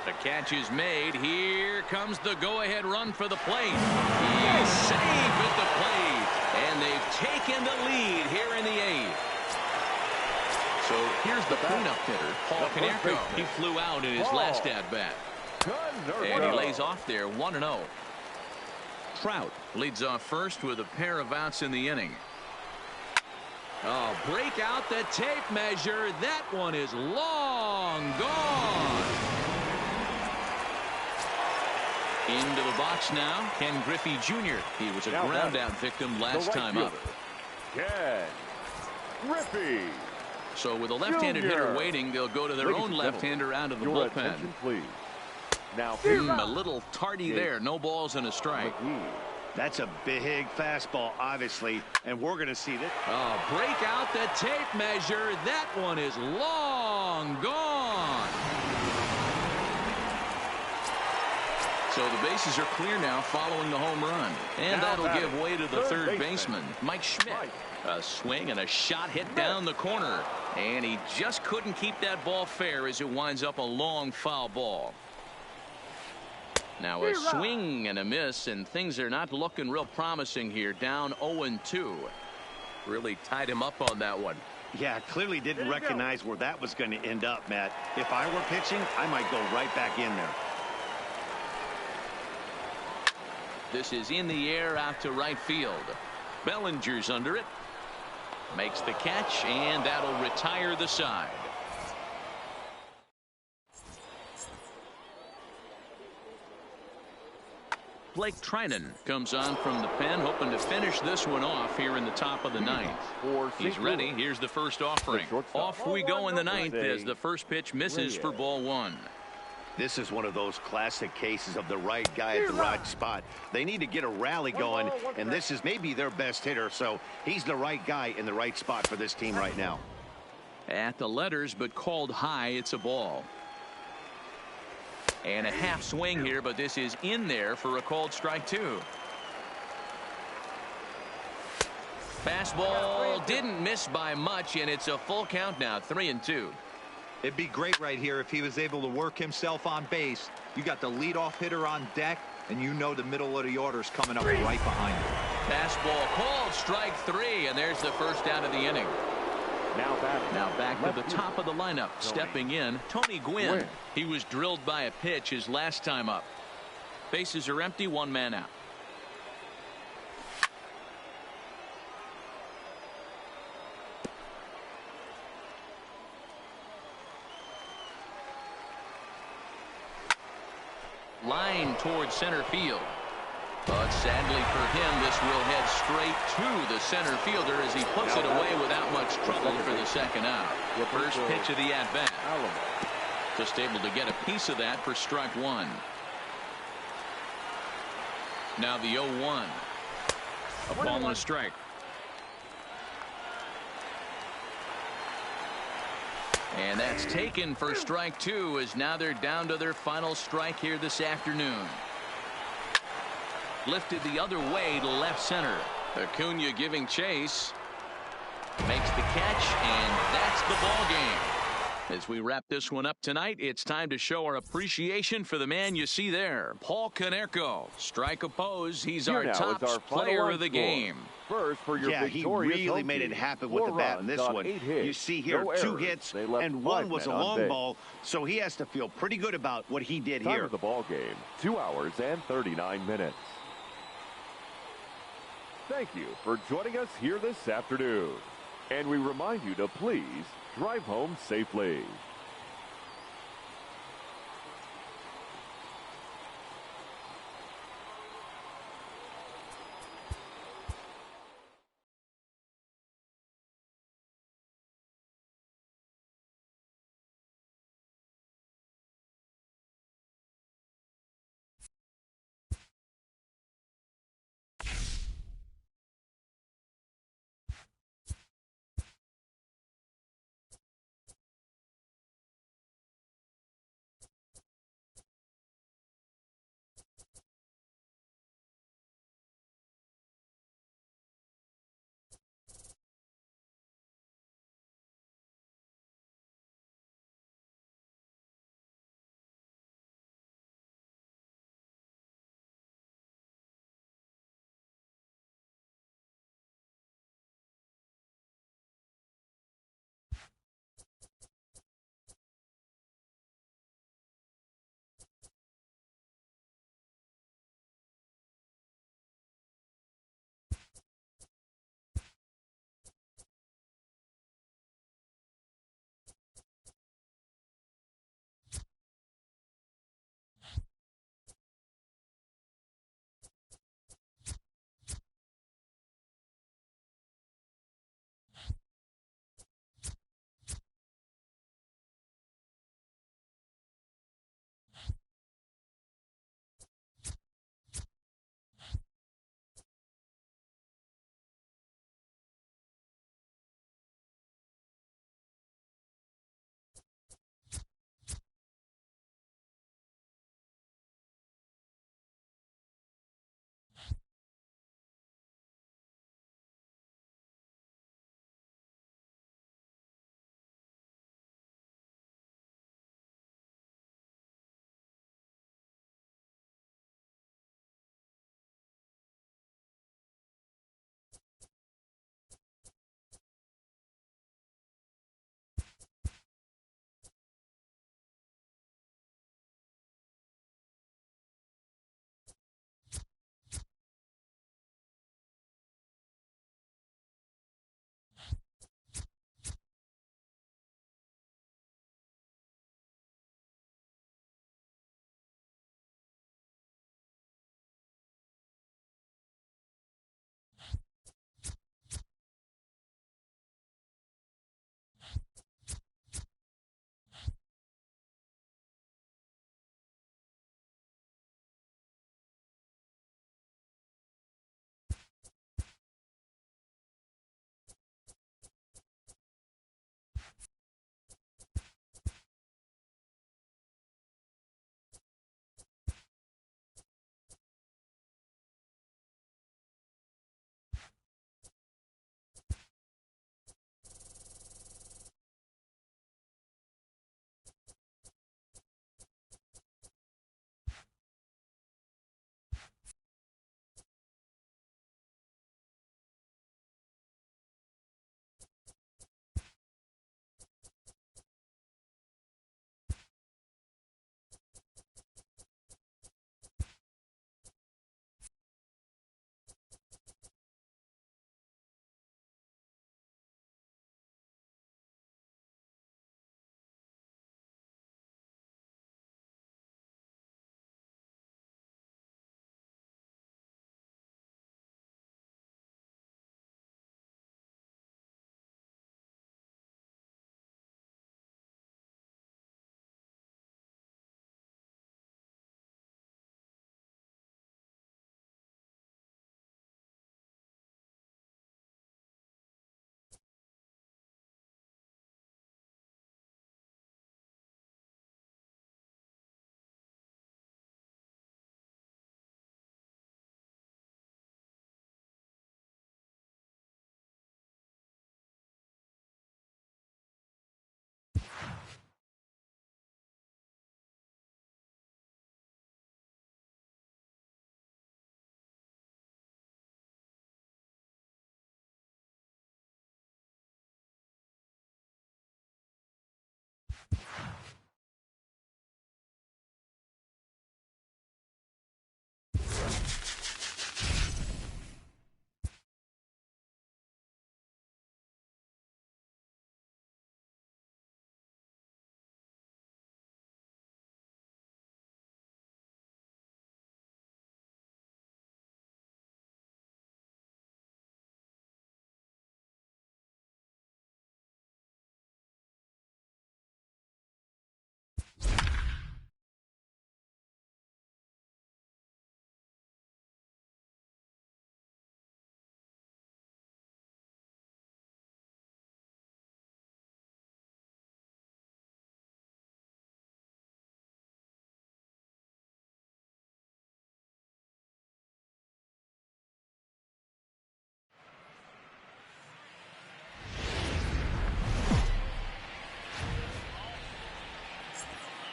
The catch is made. Here comes the go-ahead run for the plate. He's safe at the plate. And they've taken the lead here in the eighth. So here's the cleanup hitter, Paul Konerko. He flew out in his last at-bat. And he lays off there 1-0. Trout leads off first with a pair of outs in the inning. Oh, break out the tape measure. That one is long gone. Into the box now, Ken Griffey Jr. He was a ground out victim last time up. Ken Griffey. So with a left-handed hitter waiting, they'll go to their own left-hander out of the bullpen. Attention, please. Now, a little tardy there. No balls and a strike. That's a big fastball, obviously, and we're going to see this. Oh, break out the tape measure. That one is long gone. So the bases are clear now following the home run. And that'll give way to the third baseman, Mike Schmidt. A swing and a shot hit down the corner. And he just couldn't keep that ball fair as it winds up a long foul ball. Now a swing and a miss, and things are not looking real promising here. Down 0-2. Really tied him up on that one. Yeah, clearly didn't recognize where that was going to end up, Matt. If I were pitching, I might go right back in there. This is in the air out to right field. Bellinger's under it. Makes the catch, and that'll retire the side. Blake Trinan comes on from the pen, hoping to finish this one off here in the top of the ninth. He's ready. Here's the first offering. Off we go in the ninth as the first pitch misses for ball one. This is one of those classic cases of the right guy at the right spot. They need to get a rally going, and this is maybe their best hitter, so he's the right guy in the right spot for this team right now. At the letters, but called high. It's a ball. And a half swing here, but this is in there for a called strike two. Fastball didn't miss by much, and it's a full count now, 3-2. It'd be great right here if he was able to work himself on base. You got the leadoff hitter on deck, and you know the middle of the order is coming up right behind him. Fastball called strike three, and there's the first out of the inning. Now back to the top of the lineup. Stepping in, Tony Gwynn. He was drilled by a pitch his last time up. Bases are empty, one man out. Line towards center field. But sadly for him, this will head straight to the center fielder as he puts it away without much trouble for the second out. First pitch of the at-bat. Just able to get a piece of that for strike one. Now the 0-1. A ball and a strike. And that's taken for strike two, as now they're down to their final strike here this afternoon. Lifted the other way to left center. Acuna giving chase. Makes the catch, and that's the ball game. As we wrap this one up tonight, it's time to show our appreciation for the man you see there, Paul Konerko. Strike opposed. He's our top player of the game. First for your he really made it happen with the bat in this one. You see here, 2 hits, and one was a long ball, so he has to feel pretty good about what he did here. Time of the ball game, 2 hours and 39 minutes. Thank you for joining us here this afternoon. And we remind you to please drive home safely.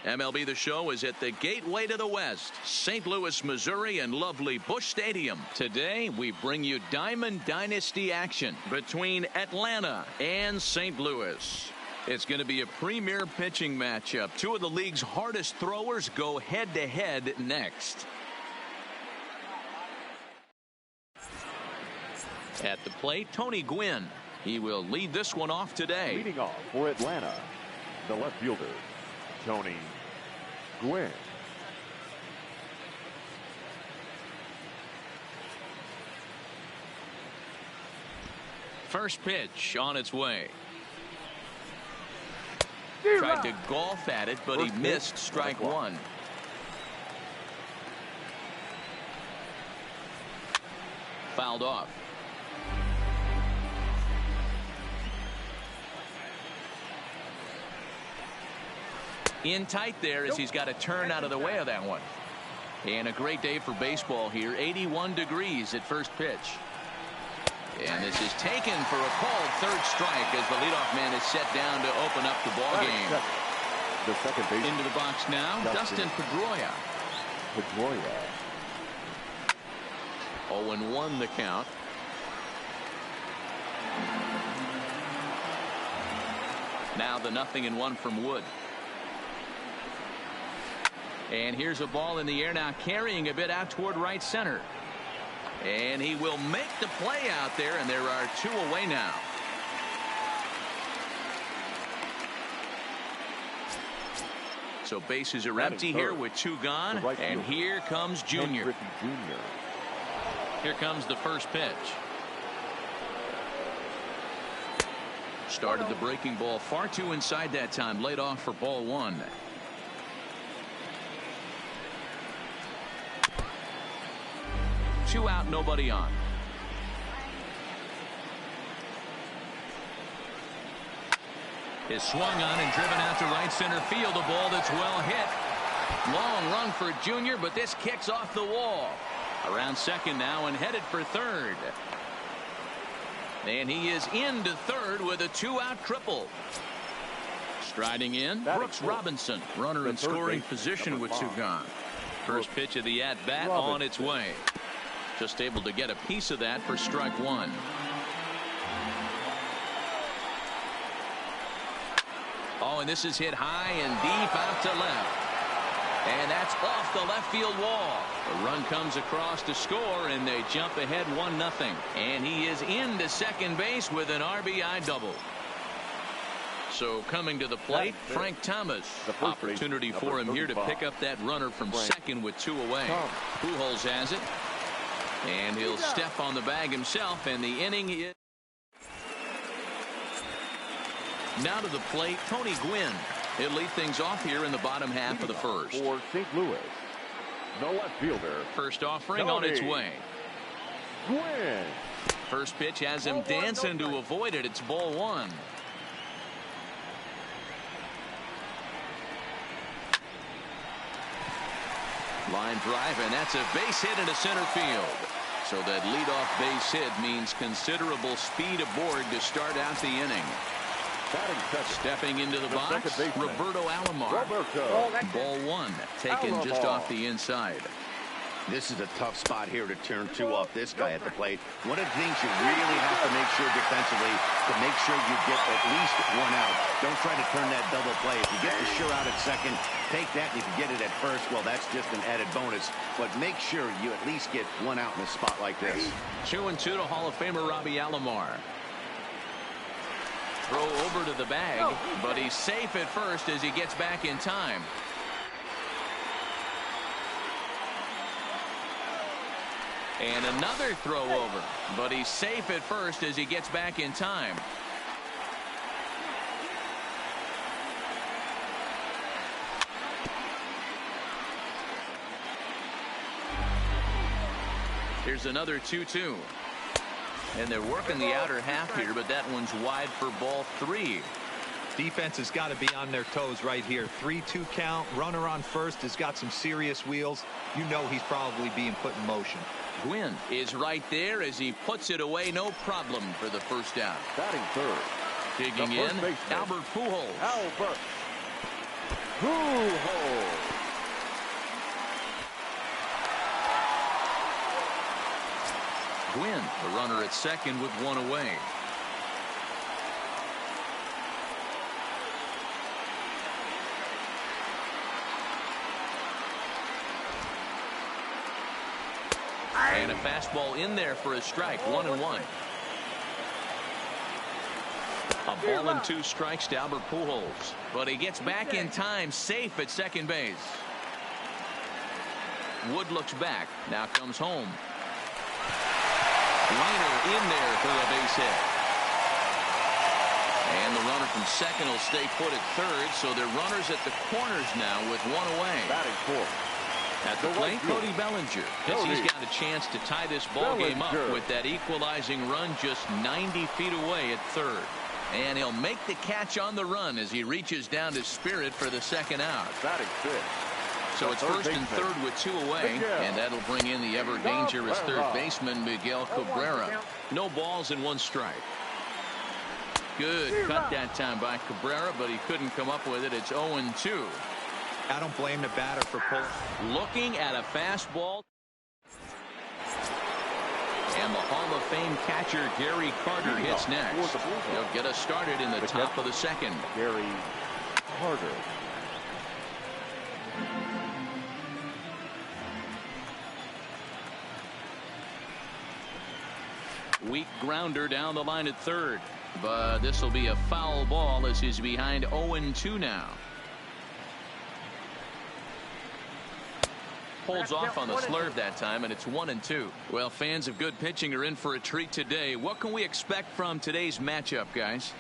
MLB The Show is at the gateway to the West, St. Louis, Missouri, and lovely Busch Stadium. Today, we bring you Diamond Dynasty action between Atlanta and St. Louis. It's going to be a premier pitching matchup. Two of the league's hardest throwers go head-to-head next. At the plate, Tony Gwynn. He will lead this one off today. Leading off for Atlanta, the left fielder, Tony Gwynn. First pitch on its way. Tried to golf at it, but he missed strike one. Fouled off. In tight there as he's got to turn out of the way of that one. And a great day for baseball here. 81 degrees at first pitch. And this is taken for a called third strike as the leadoff man is set down to open up the ball game. The second base. Into the box now, Dustin Pedroia. 0-1 the count. Now the 0-1 from Wood. And here's a ball in the air now, carrying a bit out toward right center. And he will make the play out there, and there are two away now. So bases are empty here with two gone, and here comes Junior. Here comes the first pitch. Started the breaking ball far too inside that time, laid off for ball one. Two out, nobody on. Is swung on and driven out to right center field. A ball that's well hit. Long run for Junior, but this kicks off the wall. Around second now and headed for third. And he is into third with a two-out triple. Striding in, Brooks Robinson. Runner in scoring position with two gone. First pitch of the at-bat on its way. Just able to get a piece of that for strike one. Oh, and this is hit high and deep out to left. And that's off the left field wall. A run comes across to score, and they jump ahead 1-0. And he is into second base with an RBI double. So coming to the plate, Frank Thomas. Opportunity for him here to pick up that runner from second with two away. Pujols has it. And he'll step on the bag himself, and the inning is. Now to the plate, Tony Gwynn. He'll lead things off here in the bottom half of the first. For St. Louis, the left fielder. First offering on its way. Gwynn. First pitch has him dancing to avoid it. It's ball one. Line drive, and that's a base hit into center field. So that leadoff base hit means considerable speed aboard to start out the inning. Stepping into the box, Roberto Alomar. Ball one, taken just off the inside. This is a tough spot here to turn two off this guy at the plate. One of the things you really have to make sure defensively to make sure you get at least one out. Don't try to turn that double play. If you get the sure out at second, take that, and if you get it at first, well, that's just an added bonus. But make sure you at least get one out in a spot like this. 2-2 to Hall of Famer Robbie Alomar. Throw over to the bag, but he's safe at first as he gets back in time. And another throw over, but he's safe at first as he gets back in time. Here's another 2-2. And they're working the outer half here, but that one's wide for ball three. Defense has got to be on their toes right here. 3-2 count. Runner on first has got some serious wheels. You know he's probably being put in motion. Gwynn is right there as he puts it away. No problem for the first out. Batting third. Digging in, Albert Pujols. Pujols. Gwynn, the runner at second with one away. And a fastball in there for a strike. 1-1. A ball and 2 strikes to Albert Pujols. But he gets back in time, safe at second base. Wood looks back. Now comes home. Liner in there for a base hit. And the runner from second will stay put at third. So they're runners at the corners now with one away. Batting fourth. At the plate, Cody Bellinger. He's got a chance to tie this ball game up with that equalizing run just 90 feet away at third. And he'll make the catch on the run as he reaches down to Spirit for the second out. Batting fifth. So it's first and third with 2 away, and that'll bring in the ever dangerous third baseman Miguel Cabrera. No balls and 1 strike. Good cut that time by Cabrera, but he couldn't come up with it. It's 0-2. I don't blame the batter for pulling. Looking at a fastball. And the Hall of Fame catcher Gary Carter hits next. He'll get us started in the top of the second. Gary Carter. Weak grounder down the line at third. But this will be a foul ball as he's behind 0-2 now. Holds off on the slurve that time, and it's 1-2. Well, fans of good pitching are in for a treat today. What can we expect from today's matchup, guys?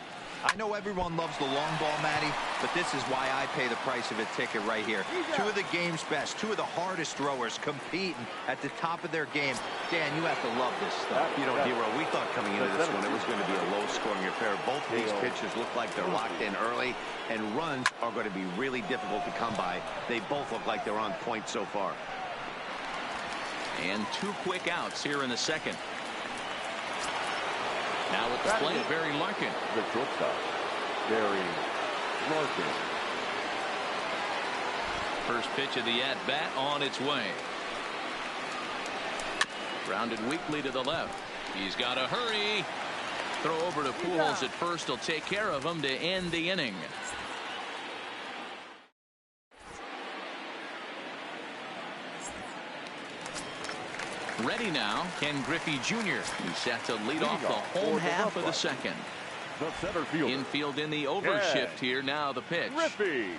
I know everyone loves the long ball, Matty, but this is why I pay the price of a ticket right here. 2 of the game's best, 2 of the hardest throwers competing at the top of their game. Dan, you have to love this stuff. You know, Dero, we thought coming into this one it was going to be a low-scoring affair. Both of these pitchers look like they're locked in early, and runs are going to be really difficult to come by. They both look like they're on point so far. And 2 quick outs here in the second. Now with the plate, Barry Larkin. The shortstop, Barry Larkin. First pitch of the at-bat on its way. Grounded weakly to the left. He's got to hurry. Throw over to Pujols at first. He'll take care of him to end the inning. Ready now, Ken Griffey Jr. He's set to lead off the home half of the second. The center fielder. Infield in the overshift here. Now the pitch. Griffey.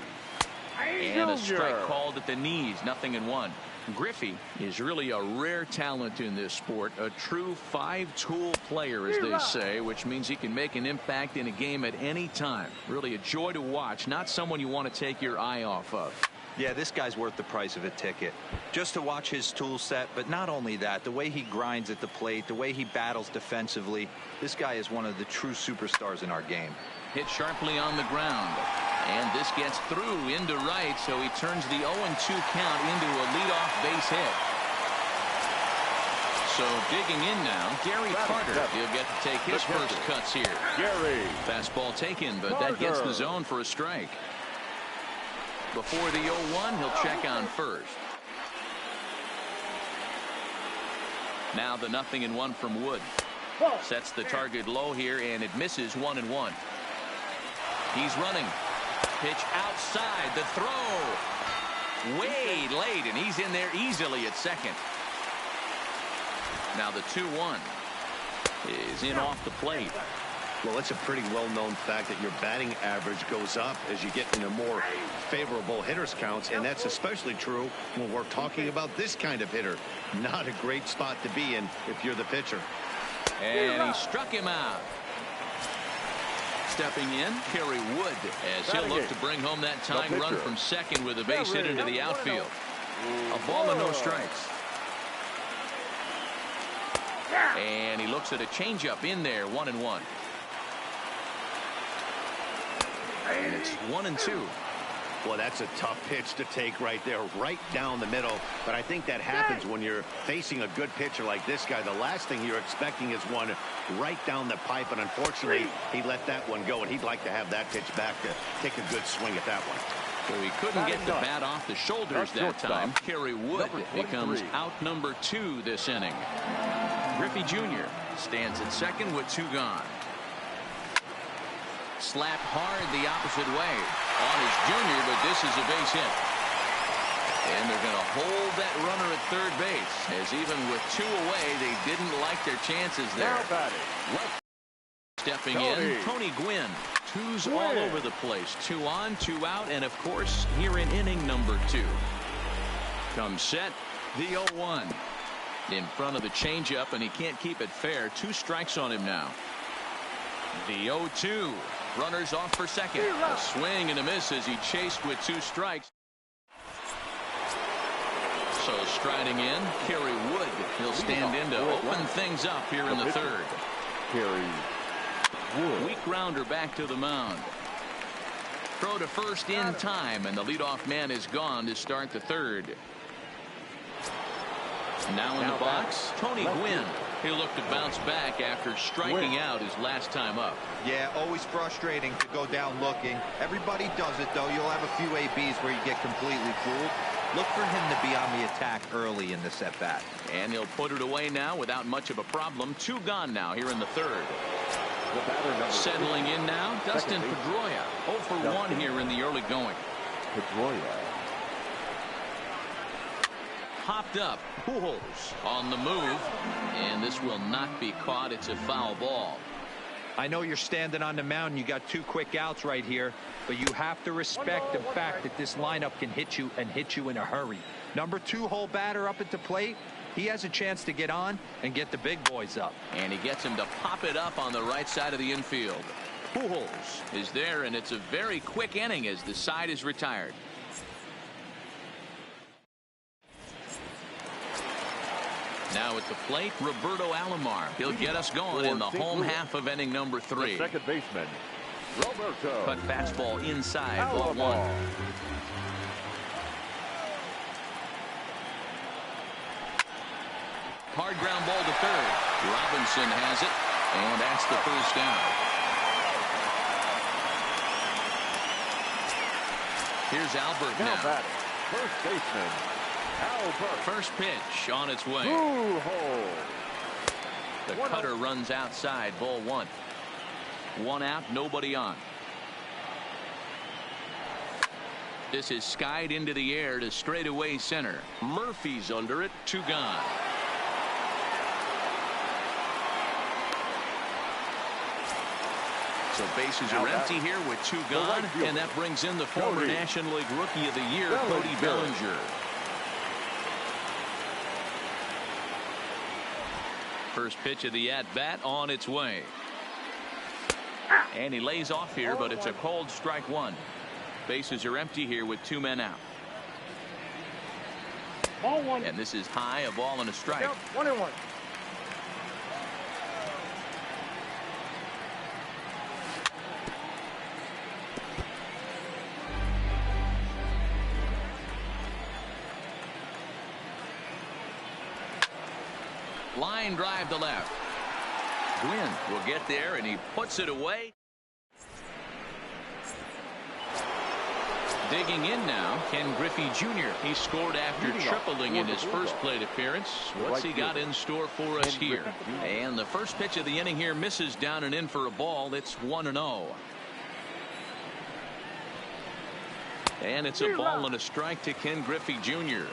And a strike called at the knees. 0-1. Griffey is really a rare talent in this sport. A true 5-tool player, as they say, which means he can make an impact in a game at any time. Really a joy to watch. Not someone you want to take your eye off of. Yeah, this guy's worth the price of a ticket. Just to watch his tool set, but not only that, the way he grinds at the plate, the way he battles defensively, this guy is one of the true superstars in our game. Hit sharply on the ground. And this gets through into right, so he turns the 0-2 count into a leadoff base hit. So digging in now, Gary Carter. He'll get to take his first cuts here. Gary. Fastball taken, but that gets the zone for a strike. Before the 0-1, he'll check on first. Now the 0-1 from Wood. Sets the target low here, and it misses. 1-1. He's running. Pitch outside. The throw. Way late, and he's in there easily at second. Now the 2-1 is in off the plate. Well, it's a pretty well-known fact that your batting average goes up as you get into more favorable hitters counts, and that's especially true when we're talking about this kind of hitter. Not a great spot to be in if you're the pitcher. And he struck him out. Stepping in, Kerry Wood, as he'll look to bring home that tying run from second with a base hit into the outfield. A ball and no strikes. And he looks at a changeup in there. 1-1. And it's 1-2. Well, that's a tough pitch to take right there, right down the middle. But I think that happens when you're facing a good pitcher like this guy. The last thing you're expecting is one right down the pipe. And unfortunately, he let that one go. And he'd like to have that pitch back to take a good swing at that one. So he couldn't get the bat off the shoulders that time. Kerry Wood becomes out number 2 this inning. Griffey Jr. stands at second with 2 gone. Slapped hard the opposite way on his junior, but this is a base hit. And they're going to hold that runner at third base, as even with 2 away, they didn't like their chances there. Now batting. Left. Stepping in, Tony Gwynn. 2's all over the place. 2 on, 2 out, and of course, here in inning number 2. Comes set, the 0-1. In front of the changeup, and he can't keep it fair. 2 strikes on him now. The 0-2. Runners off for second. A swing and a miss as he chased with 2 strikes. So striding in, Kerry Wood. He'll stand in to open things up here in the third. Kerry Wood. Weak grounder back to the mound. Throw to first in time, and the leadoff man is gone to start the third. Now in the box, Tony Gwynn. He'll look to bounce back after striking out his last time up. Yeah, always frustrating to go down looking. Everybody does it, though. You'll have a few ABs where you get completely fooled. Look for him to be on the attack early in the at-bat. And he'll put it away now without much of a problem. 2 gone now here in the third. Settling in now, Dustin Pedroia. 0 for 1 here in the early going. Pedroia. Popped up. Pujols on the move. And this will not be caught. It's a foul ball. I know you're standing on the mound. You got 2 quick outs right here, but you have to respect the fact that this lineup can hit you and hit you in a hurry. Number 2 hole batter up at the plate. He has a chance to get on and get the big boys up. And he gets him to pop it up on the right side of the infield. Pujols is there, and it's a very quick inning as the side is retired. Now at the plate, Roberto Alomar. He'll get us going in the home half of inning number 3. The second baseman, Roberto. Cut fastball inside, ball 1. Hard ground ball to third. Robinson has it, and that's the first down. Here's Albert now. Batting. First baseman, Albert. First pitch on its way. Pujols. The cutter runs outside, ball 1. 1 out, nobody on. This is skied into the air to straightaway center. Murphy's under it, 2 gone. So bases are empty here with 2 gone, and that brings in the former National League Rookie of the Year, Cody Bellinger. First pitch of the at-bat on its way. And he lays off here, but it's a cold strike 1. Bases are empty here with 2 men out. Ball 1. And this is high, a ball and a strike. 1-1. Line drive to left. Gwynn will get there, and he puts it away. Digging in now, Ken Griffey Jr. He scored after tripling in his first plate appearance. What's he got in store for us here? And the first pitch of the inning here misses down and in for a ball. It's 1-0. And it's a ball and a strike to Ken Griffey Jr.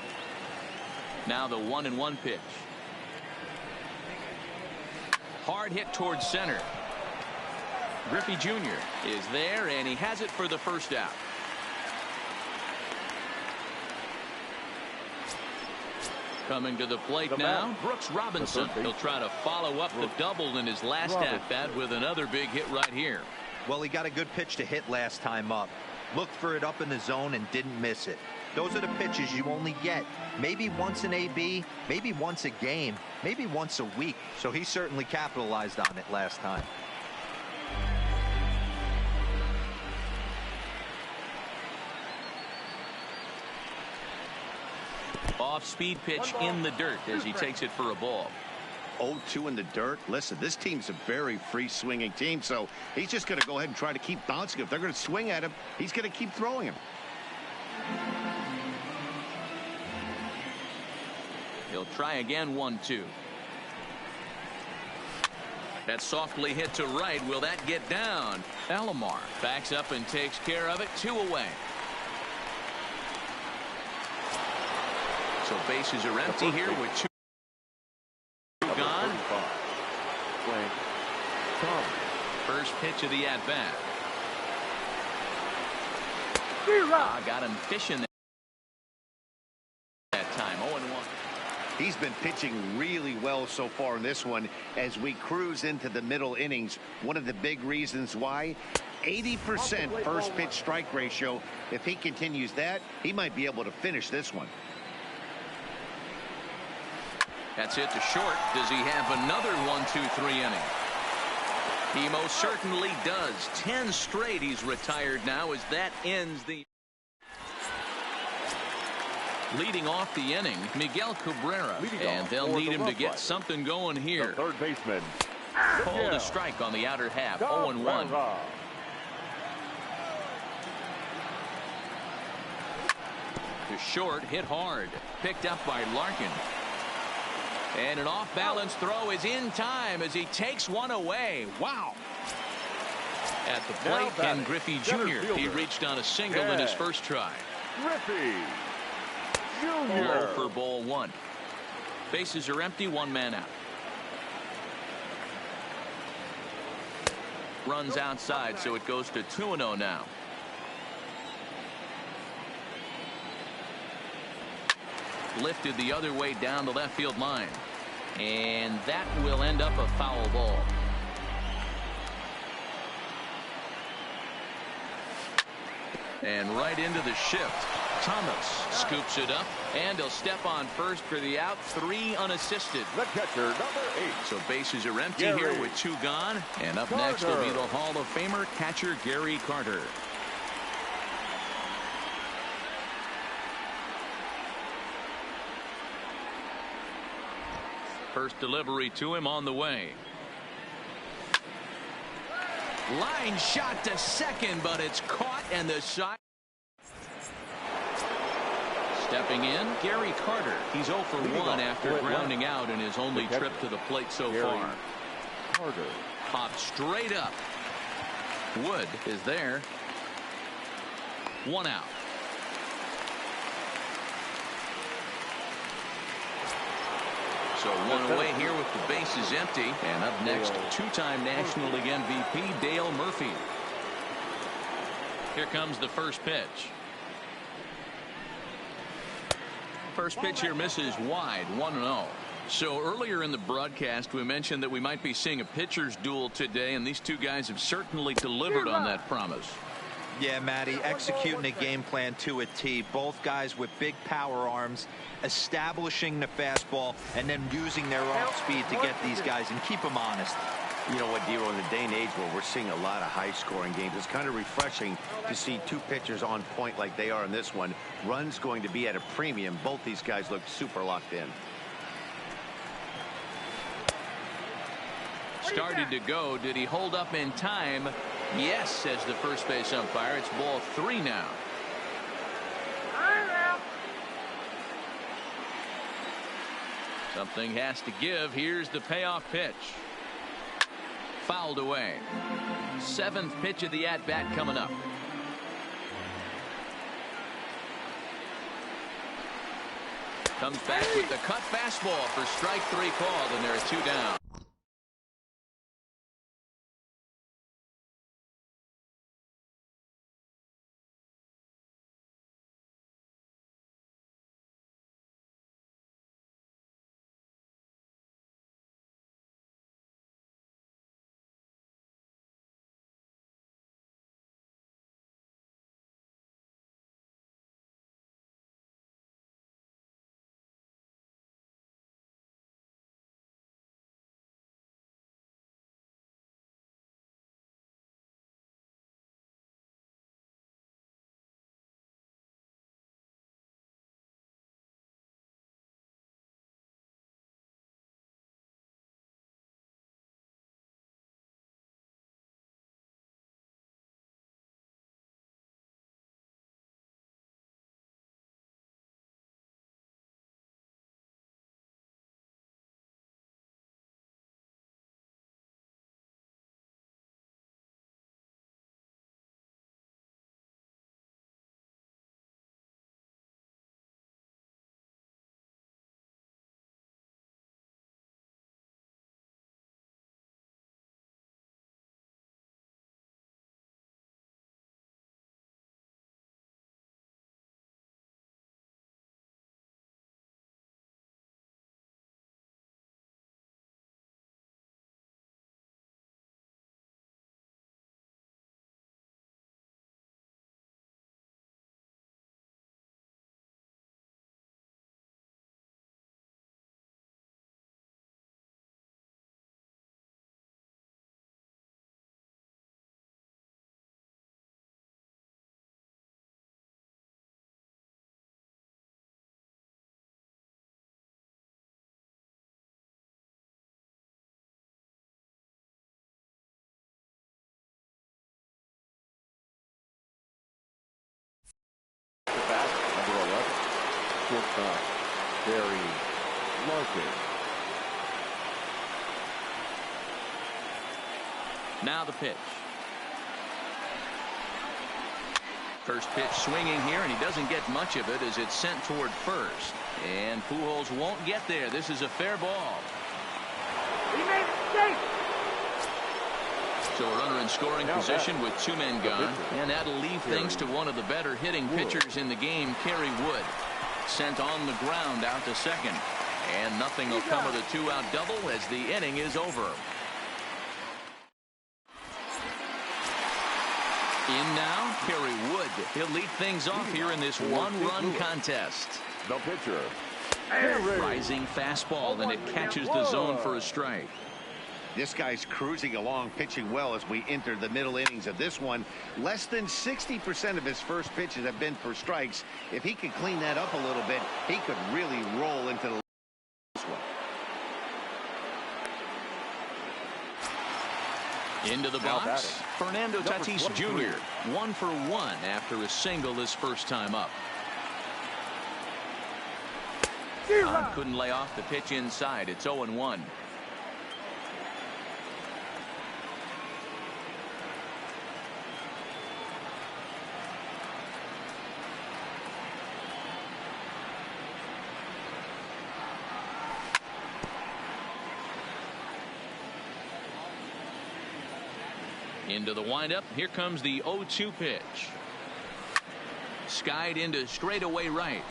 Now the 1-1 pitch. Hard hit towards center. Griffey Jr. is there, and he has it for the first out. Coming to the plate now, Brooks Robinson. He'll try to follow up the double in his last at-bat with another big hit right here. Well, he got a good pitch to hit last time up. Looked for it up in the zone and didn't miss it. Those are the pitches you only get maybe once an AB, maybe once a game, maybe once a week. So he certainly capitalized on it last time. Off-speed pitch in the dirt as he takes it for a ball. 0-2 in the dirt. Listen, this team's a very free-swinging team, so he's just going to go ahead and try to keep bouncing. If they're going to swing at him, he's going to keep throwing him. He'll try again. 1-2. That's softly hit to right. Will that get down? Alomar backs up and takes care of it. 2 away. So bases are empty here with 2 gone. First pitch of the at-bat. Got him fishing that time. 0-1. He's been pitching really well so far in this one as we cruise into the middle innings. One of the big reasons why, 80% first pitch strike ratio. If he continues that, he might be able to finish this one. That's it to short. Does he have another 1-2-3 inning? He most certainly does. 10 straight he's retired now as that ends the... Leading off the inning, Miguel Cabrera, and they'll need him to get something going here. The third baseman. Called a strike on the outer half. 0-1. To short, hit hard. Picked up by Larkin. And an off-balance throw is in time as he takes one away. Wow. At the plate, Ken Griffey Jr. He reached on a single in his first try. Griffey Low Jr. for ball 1. Bases are empty. 1 man out. Runs outside, so it goes to 2-0 now. Lifted the other way down the left field line. And that will end up a foul ball. And right into the shift. Thomas scoops it up, and he'll step on first for the out. 3 unassisted. The catcher, number 8. So bases are empty Gary here with 2 gone. And up next will be the Hall of Famer catcher Gary Carter. First delivery to him on the way. Line shot to second, but it's caught, and the side. Stepping in, Gary Carter. He's 0 for 1 after grounding out in his only trip to the plate so far. Carter Popped straight up. Wood is there. 1 out. So 1 away here with the bases empty. And up next, 2-time National League MVP Dale Murphy. Here comes the first pitch. First pitch here misses wide. 1-0. So earlier in the broadcast we mentioned that we might be seeing a pitcher's duel today, and these 2 guys have certainly delivered on that promise. Yeah, Matty, executing a game plan to a T. Both guys with big power arms, establishing the fastball, and then using their off speed to get these guys and keep them honest. You know what, Dero, in the day and age where we're seeing a lot of high-scoring games, it's kind of refreshing to see 2 pitchers on point like they are in this one. Runs going to be at a premium. Both these guys look super locked in. Started to go. Did he hold up in time? Yes, says the first base umpire. It's ball 3 now. Something has to give. Here's the payoff pitch. Fouled away. 7th pitch of the at-bat coming up. Comes back with the cut fastball for strike 3 called, and there are 2 down. shortstop, Barry Larkin. Now the pitch. First pitch swinging here, and he doesn't get much of it as it's sent toward first. And Pujols won't get there. This is a fair ball. He made a mistake. So a runner in scoring position with 2 men gone. And that'll leave things to one of the better hitting pitchers in the game, Kerry Wood. Sent on the ground out to second. And nothing will come of the 2-out double as the inning is over. In now, Kerry Wood. He'll lead things off here in this one-run contest. The pitcher, Rising fastball, and it catches the zone for a strike. This guy's cruising along, pitching well as we enter the middle innings of this one. Less than 60% of his first pitches have been for strikes. If he could clean that up a little bit, he could really roll into the this one. Into the box, Fernando Tatis Jr. 1 for 1 after a single his first time up. Couldn't lay off the pitch inside. It's 0-1. Into the windup. Here comes the 0-2 pitch. Skied into straightaway right.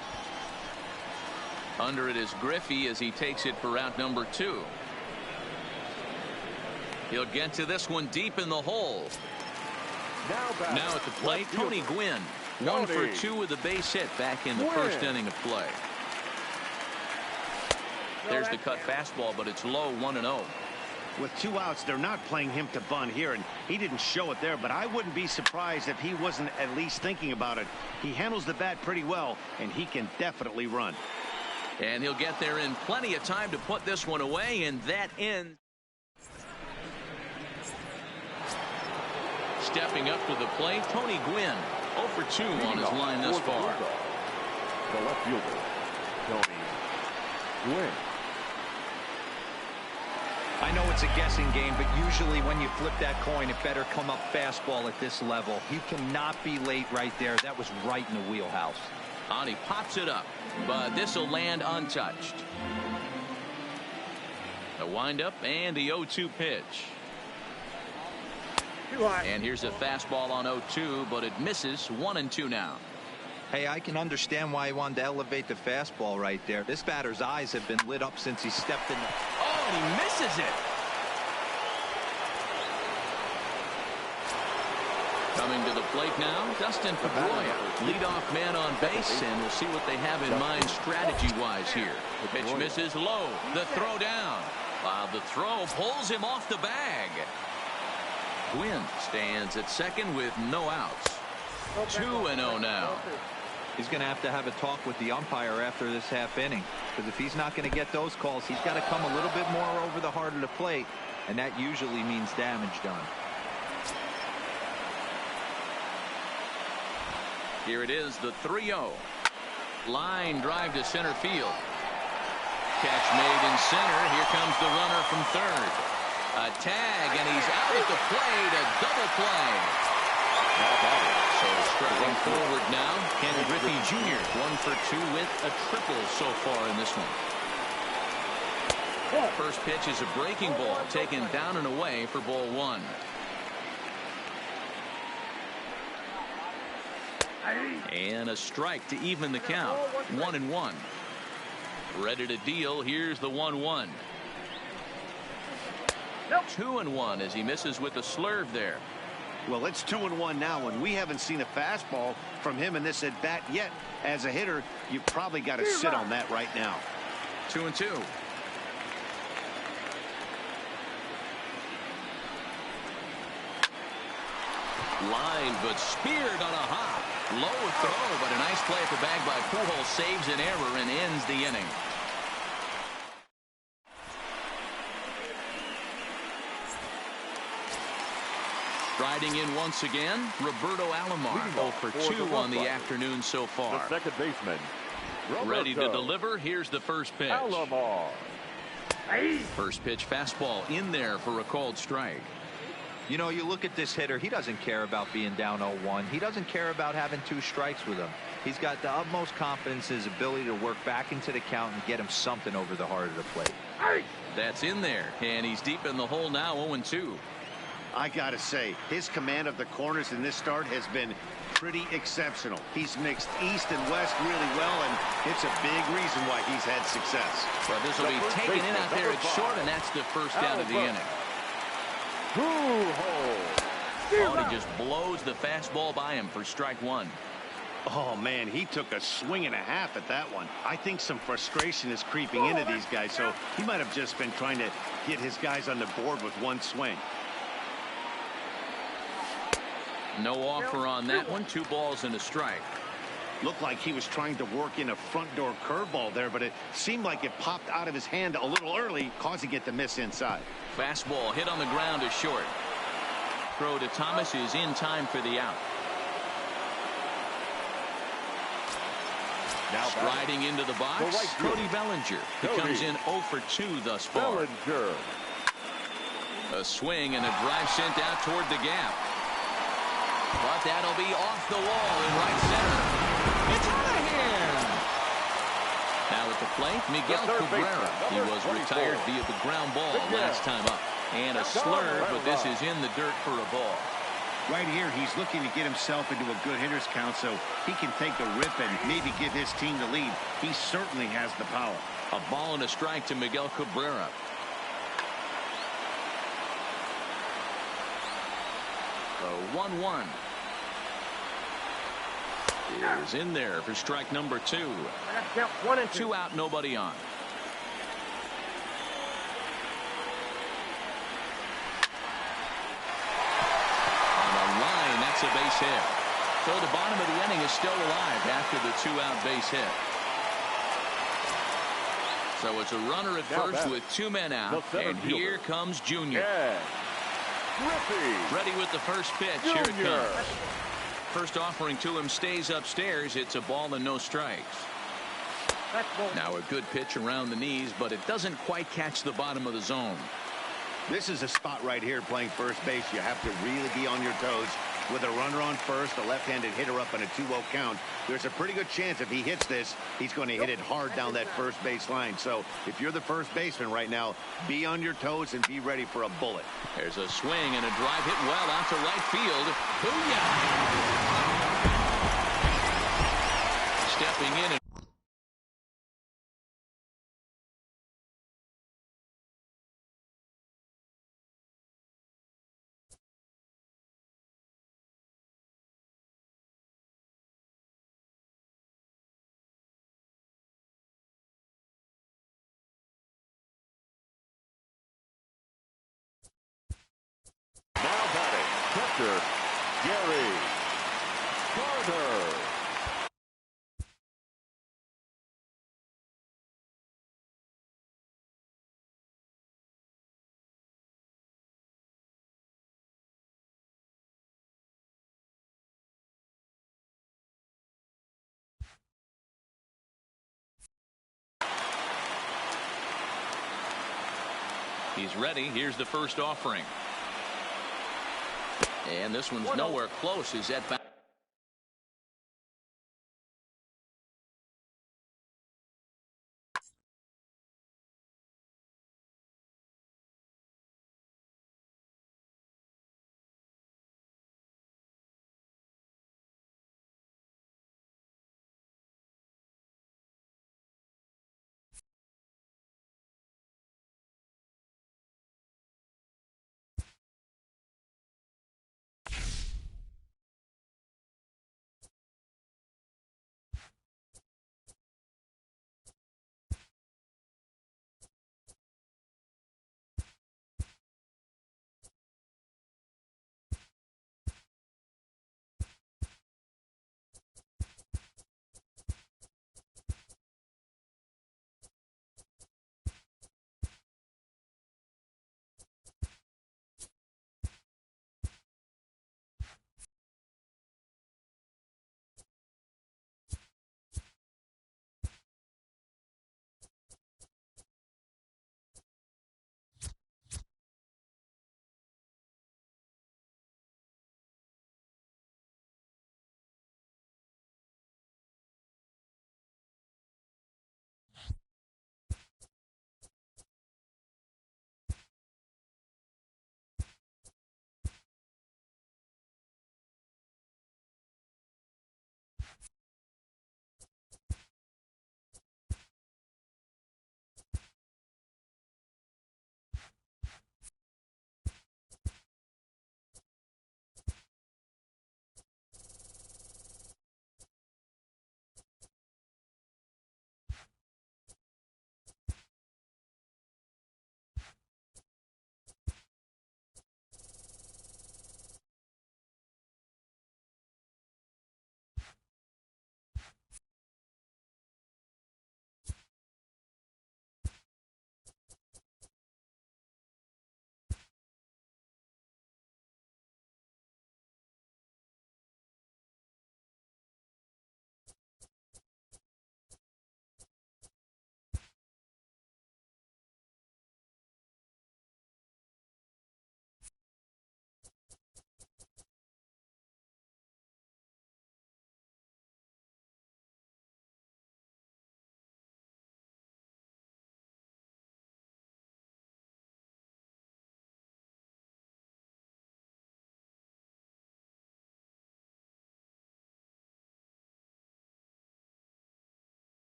Under it is Griffey as he takes it for out number 2. He'll get to this one deep in the hole. Now at the plate, Tony Gwynn. 1 for 2 with a base hit back in the first inning of play. There's the cut fastball, but it's low, 1-0. With 2 outs, they're not playing him to bunt here, and he didn't show it there, but I wouldn't be surprised if he wasn't at least thinking about it. He handles the bat pretty well, and he can definitely run. And he'll get there in plenty of time to put this one away, and that ends. Stepping up to the plate, Tony Gwynn. 0 for 2 on his line thus far. The left fielder, Tony Gwynn. I know it's a guessing game, but usually when you flip that coin, it better come up fastball at this level. He cannot be late right there. That was right in the wheelhouse. And he pops it up, but this will land untouched. The windup and the 0-2 pitch. And here's a fastball on 0-2, but it misses. 1-2 now. Hey, I can understand why he wanted to elevate the fastball right there. This batter's eyes have been lit up since he stepped in. Oh, and he misses it. Coming to the plate now, Dustin Pedroia, leadoff man on base, and we'll see what they have in mind strategy-wise here. The pitch misses low. The throw down. While the throw pulls him off the bag. Gwynn stands at second with no outs. 2-0 now. He's going to have a talk with the umpire after this half inning, because if he's not going to get those calls, he's got to come a little bit more over the heart of the plate, and that usually means damage done. Here it is, the 3-0. Line drive to center field. Catch made in center. Here comes the runner from third. A tag, and he's out at the plate. A double play. So striking forward now, Ken Griffey Jr. 1 for 2 with a triple so far in this one. First pitch is a breaking ball taken down and away for ball 1. And a strike to even the count. 1-1. Ready to deal. Here's the 1-1. 2-1 as he misses with a slurve there. Well, it's 2-1 now, and we haven't seen a fastball from him in this at bat yet. As a hitter, you've probably got to sit on that right now. 2-2. Line, but speared on a hop. Low throw, but a nice play at the bag by Pujols. Saves an error and ends the inning. Riding in once again, Roberto Alomar. 0 for 2 on the afternoon so far. The second baseman, Ready to deliver. Here's the first pitch. Alomar. First pitch fastball in there for a called strike. You know, you look at this hitter, he doesn't care about being down 0-1. He doesn't care about having 2 strikes with him. He's got the utmost confidence in his ability to work back into the count and get him something over the heart of the plate. That's in there, and he's deep in the hole now, 0-2. I gotta say, his command of the corners in this start has been pretty exceptional. He's mixed east and west really well, and it's a big reason why he's had success. Well, this will be taken in out there at short, and that's the first out of the inning. Oh, he just blows the fastball by him for strike 1. Oh, man, he took a swing and a half at that one. I think some frustration is creeping into these guys, so he might have just been trying to get his guys on the board with one swing. No offer on that one. 2 balls and a strike. Looked like he was trying to work in a front door curveball there, but it seemed like it popped out of his hand a little early, causing it to miss inside. Fastball hit on the ground to short. Throw to Thomas is in time for the out. Now striding into the box, Cody Bellinger. He comes in 0 for 2 thus far. Bellinger. A swing and a drive sent out toward the gap. But that'll be off the wall in right center. It's out of here. Now at the plate, Miguel Cabrera. He was retired via the ground ball last time up. And a slurve, but this is in the dirt for a ball. Right here, he's looking to get himself into a good hitter's count so he can take a rip and maybe give his team the lead. He certainly has the power. A ball and a strike to Miguel Cabrera. The 1-1 is in there for strike number 2. 2 out, nobody on. A base hit. So the bottom of the inning is still alive after the 2-out base hit. So it's a runner at first with 2 men out, and here comes Junior. Ready with the first pitch. Here it comes. First offering to him stays upstairs. It's a ball and no strikes. Now a good pitch around the knees, but it doesn't quite catch the bottom of the zone. This is a spot right here playing first base. You have to really be on your toes. With a runner on first, a left-handed hitter up on a 2-0 count, there's a pretty good chance if he hits this, he's going to hit it hard down that first base line. So if you're the first baseman right now, be on your toes and be ready for a bullet. There's a swing and a drive hit well out to right field. Booyah! Stepping in and catcher, Gary Carter. he's ready. Here's the first offering. And this one's nowhere close. Is that back?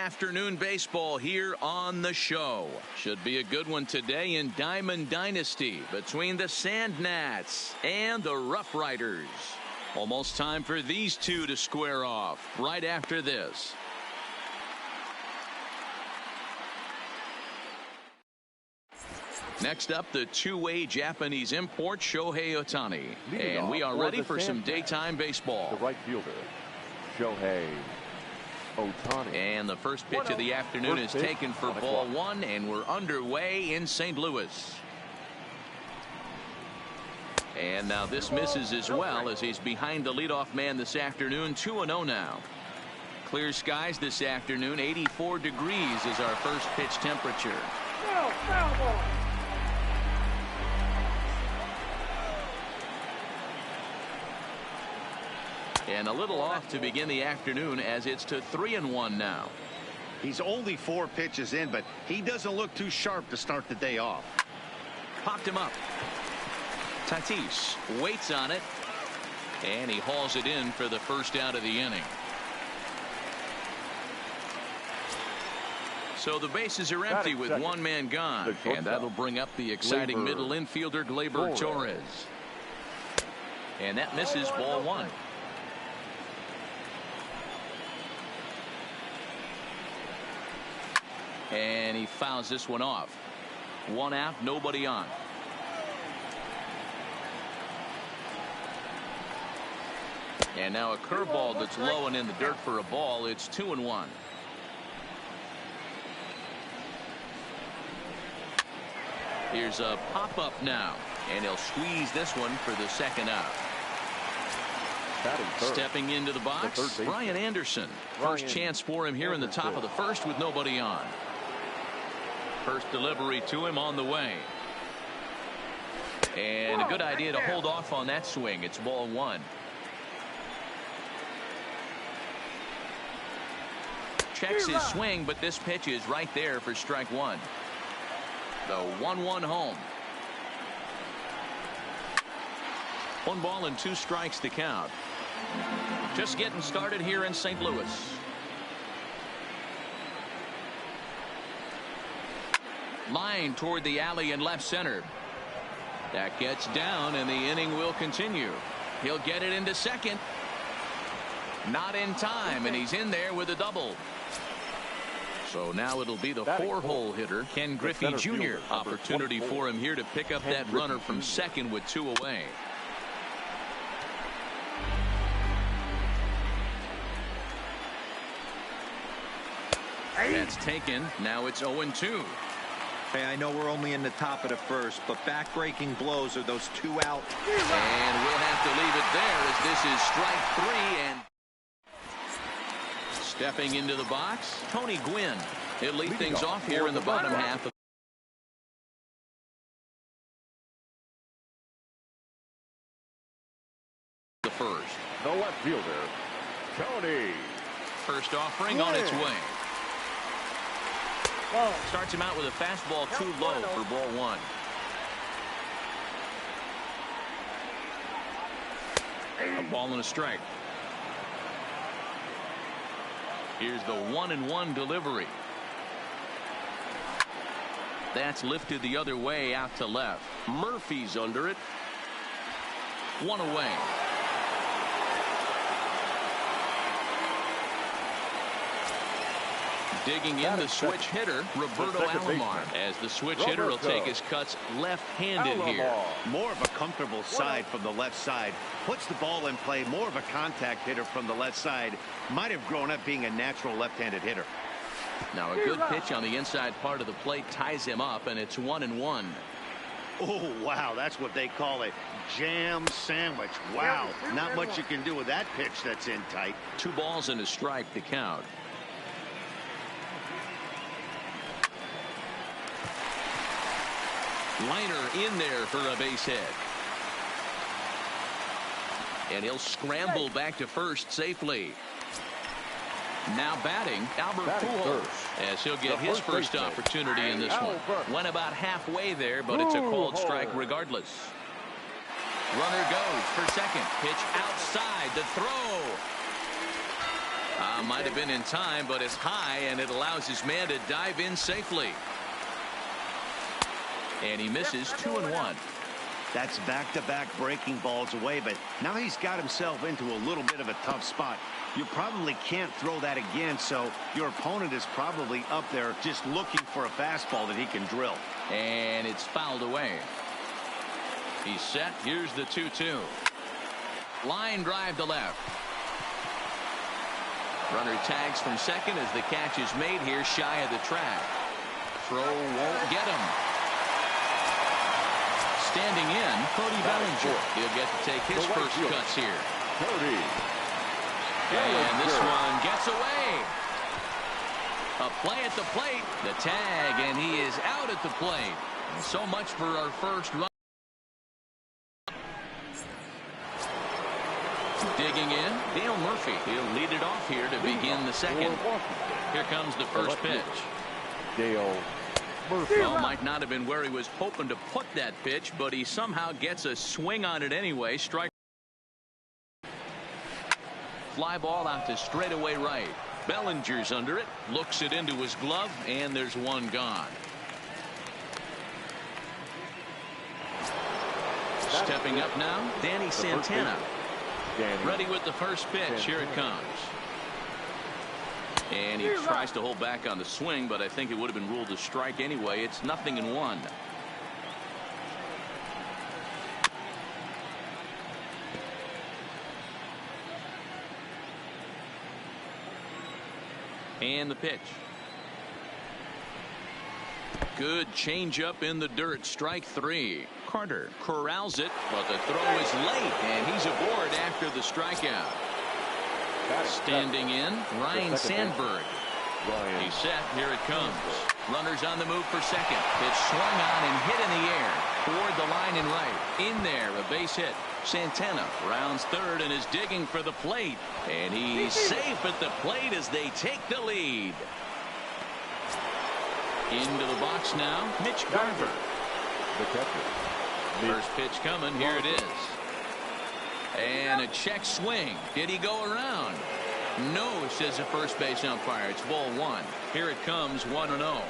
afternoon baseball here on the show. Should be a good one today in Diamond Dynasty between the Sand Gnats and the Rough Riders. Almost time for these two to square off right after this. Next up, the two-way Japanese import Shohei Ohtani. And we are ready for some daytime baseball. The right fielder, Shohei Ohtani. And the first pitch of the afternoon is taken for ball one, and we're underway in St. Louis. And now this misses as well as he's behind the leadoff man this afternoon. 2-0 now. Clear skies this afternoon. 84 degrees is our first pitch temperature. Foul ball. And a little off to begin the afternoon as it's to 3-1 now. He's only 4 pitches in, but he doesn't look too sharp to start the day off. Popped him up. Tatis waits on it, and he hauls it in for the first out of the inning. So the bases are empty with one man gone, and that'll bring up the exciting middle infielder Gleyber Torres. And that misses ball one. And he fouls this one off. One out, nobody on. And now a curveball that's low and in the dirt for a ball. It's 2-1. Here's a pop-up now, and he'll squeeze this one for the second out. Stepping into the box, Brian Anderson. First chance for him here in the top of the first with nobody on. First delivery to him on the way. And a good idea to hold off on that swing. It's ball one. Checks his swing, but this pitch is right there for strike one. The 1-1 home. 1 ball and 2 strikes to count. Just getting started here in St. Louis. Line toward the alley in left center. That gets down, and the inning will continue. He'll get it into second. Not in time, and he's in there with a double. So now it'll be the 4-hole hitter, Ken Griffey Jr. Opportunity for him here to pick up that runner from second with 2 away. That's taken. Now it's 0-2. Hey, I know we're only in the top of the first, but back-breaking blows are those 2 out. And we'll have to leave it there as this is strike 3. And stepping into the box, Tony Gwynn. He'll lead things off here in the bottom half of the first. The left fielder, Tony. First offering on its way. Starts him out with a fastball too low for ball one. A ball and a strike. Here's the 1-1 delivery. That's lifted the other way out to left. Murphy's under it. 1 away. Digging in the switch hitter, Roberto Alomar, as the switch hitter will take his cuts left-handed here. More of a comfortable side from the left side. Puts the ball in play. More of a contact hitter from the left side. Might have grown up being a natural left-handed hitter. Now a good pitch on the inside part of the plate ties him up, and it's 1-1. Oh, wow. That's what they call a jam sandwich. Wow. Not much you can do with that pitch that's in tight. 2 balls and a strike to count. Liner in there for a base hit. And he'll scramble back to first safely. Now batting, Albert Pujols, as he'll get his first opportunity in this one. Went about halfway there, but it's a called strike regardless. Runner goes for second. Pitch outside. The throw. Might have been in time, but it's high, and it allows his man to dive in safely. And he misses 2-1. That's back-to-back breaking balls away, but now he's got himself into a little bit of a tough spot. You probably can't throw that again, so your opponent is probably up there just looking for a fastball that he can drill. And it's fouled away. He's set. Here's the 2-2. Line drive to left. Runner tags from second as the catch is made here shy of the track. Throw won't get him. Standing in, Cody Bellinger. He'll get to take his first cuts here. Cody. And this one gets away. A play at the plate. The tag, and he is out at the plate. And so much for our first run. Digging in, Dale Murphy. He'll lead it off here to begin the second. Here comes the first pitch. Dale Murphy. Well, might not have been where he was hoping to put that pitch, but he somehow gets a swing on it anyway. Strike. Fly ball out to straightaway right. Bellinger's under it, looks it into his glove, and there's one gone. Stepping up now, Danny Santana. Ready with the first pitch. Here it comes. And he tries to hold back on the swing, but I think it would have been ruled a strike anyway. It's 0-1. And the pitch. Good changeup in the dirt. Strike 3. Carter corrals it, but the throw is late, and he's aboard after the strikeout. Standing in, Ryan Sandberg. He's set. Here it comes. Runners on the move for second. It's swung on and hit in the air toward the line and right. In there, a base hit. Santana rounds third and is digging for the plate, and he's safe at the plate as they take the lead. Into the box now, Mitch Garver. The catcher. First pitch coming. Here it is. And a check swing. Did he go around? No, says the first base umpire. It's ball 1. Here it comes, 1-0.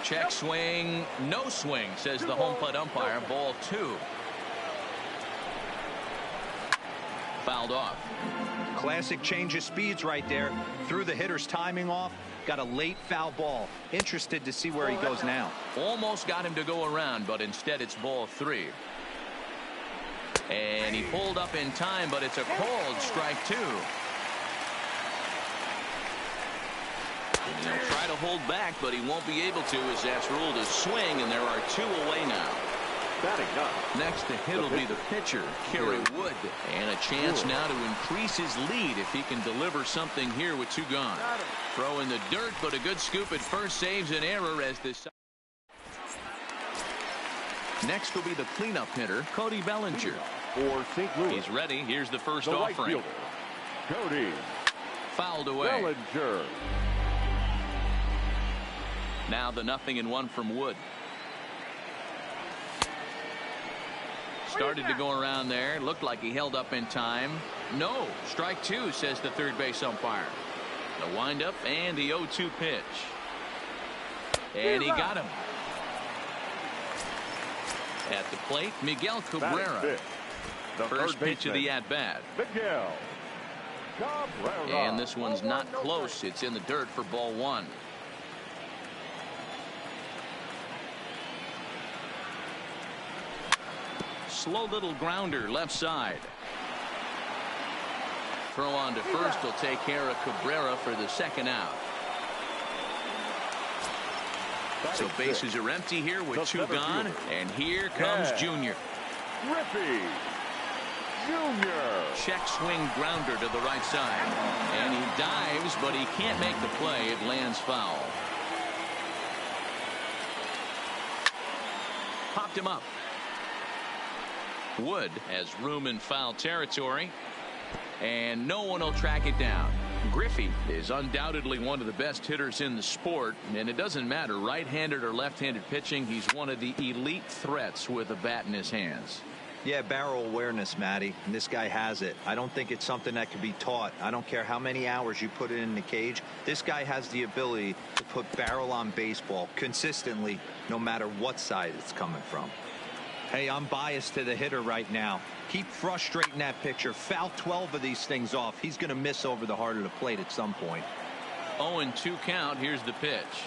Check swing. No swing, says the home plate umpire. Ball 2. Fouled off. Classic change of speeds right there. Threw the hitter's timing off. Got a late foul ball. Interested to see where he goes now. Almost got him to go around, but instead it's ball 3. And he pulled up in time, but it's a called strike 2. And he'll try to hold back, but he won't be able to as that's ruled a swing, and there are 2 away now. Next to hit will be the pitcher, Kerry Wood. And a chance now to increase his lead if he can deliver something here with 2 gone. Throw in the dirt, but a good scoop at first saves an error as this. Next will be the cleanup hitter, Cody Bellinger. For St. Louis. He's ready. Here's the first The right offering. fielder, Cody Fouled away. Bellinger. Now the 0-1 from Wood. Started to go around there. Looked like he held up in time. No. Strike 2, says the third base umpire. The windup and the 0-2 pitch. And he got him. At the plate, Miguel Cabrera. First pitch of the at-bat. Miguel Cabrera. And this one's not close. It's in the dirt for ball 1. Slow little grounder left side. Throw on to first will take care of Cabrera for the second out. So bases are empty here with 2 gone. And here comes Junior. Griffey Jr. Check swing grounder to the right side. And he dives, but he can't make the play. It lands foul. Popped him up. Wood has room in foul territory, and no one will track it down. Griffey is undoubtedly one of the best hitters in the sport, and it doesn't matter right-handed or left-handed pitching. He's one of the elite threats with a bat in his hands. Yeah, barrel awareness, Matty, and this guy has it. I don't think it's something that can be taught. I don't care how many hours you put it in the cage. This guy has the ability to put barrel on baseball consistently, no matter what side it's coming from. Hey, I'm biased to the hitter right now. Keep frustrating that pitcher. Foul 12 of these things off. He's going to miss over the heart of the plate at some point. 0-2 count. Here's the pitch.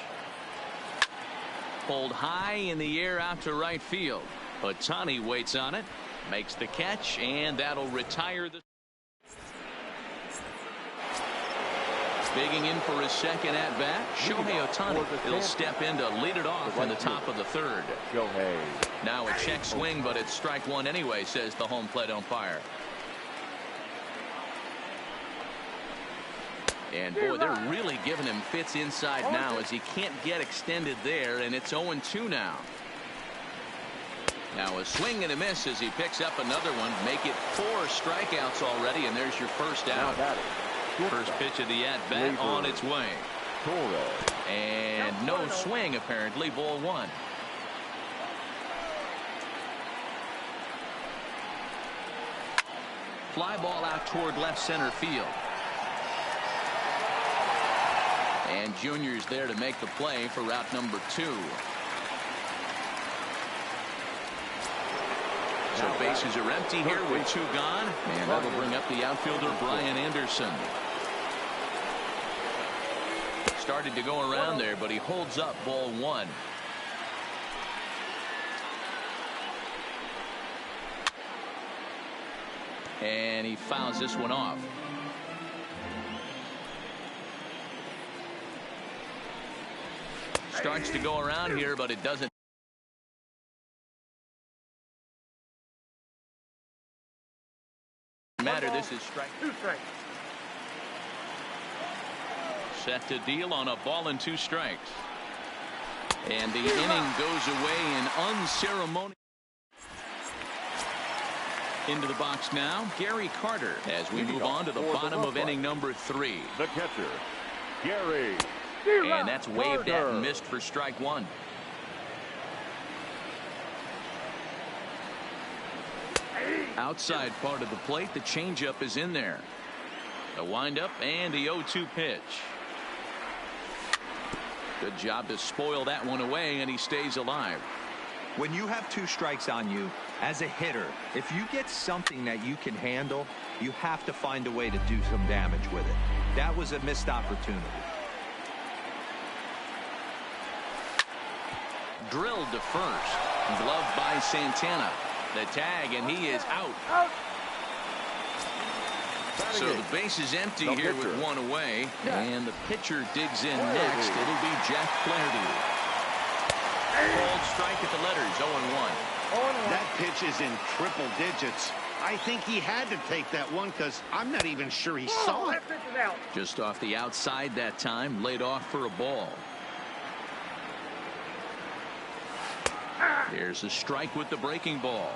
Pulled high in the air out to right field. Ohtani waits on it, makes the catch, and that'll retire the. Bigging in for his second at bat, Shohei Ohtani. He'll step in to lead it off in the top of the third. Shohei. Now a check swing, but it's strike one anyway, says the home plate umpire. And boy, they're really giving him fits inside now as he can't get extended there, and it's 0-2 now. Now a swing and a miss as he picks up another one. Make it 4 strikeouts already, and there's your first out. First pitch of the at-bat on its way. And no swing, apparently. Ball 1. Fly ball out toward left center field. And Junior's there to make the play for route number 2. So bases are empty here with 2 gone, and that'll bring up the outfielder Brian Anderson. Started to go around there, but he holds up ball 1. And he fouls this one off. Starts to go around here, but it doesn't matter. This is strike 2 strikes. Set to deal on a ball and 2 strikes. And the inning goes away in unceremonious. Into the box now, Gary Carter, as we move on to the bottom of inning number 3. The catcher, Gary. And that's waved at and missed for strike 1. Outside part of the plate, the changeup is in there. The windup and the 0-2 pitch. Good job to spoil that one away, and he stays alive. When you have 2 strikes on you, as a hitter, if you get something that you can handle, you have to find a way to do some damage with it. That was a missed opportunity. Drilled to first. Gloved by Santana. The tag, and he is out. So the base is empty here with 1 away, and the pitcher digs in next. It'll be Jack Flaherty. Called strike at the letters, 0-1. That pitch is in triple digits. I think he had to take that one because I'm not even sure he saw it. Just off the outside that time, laid off for a ball. There's a strike with the breaking ball.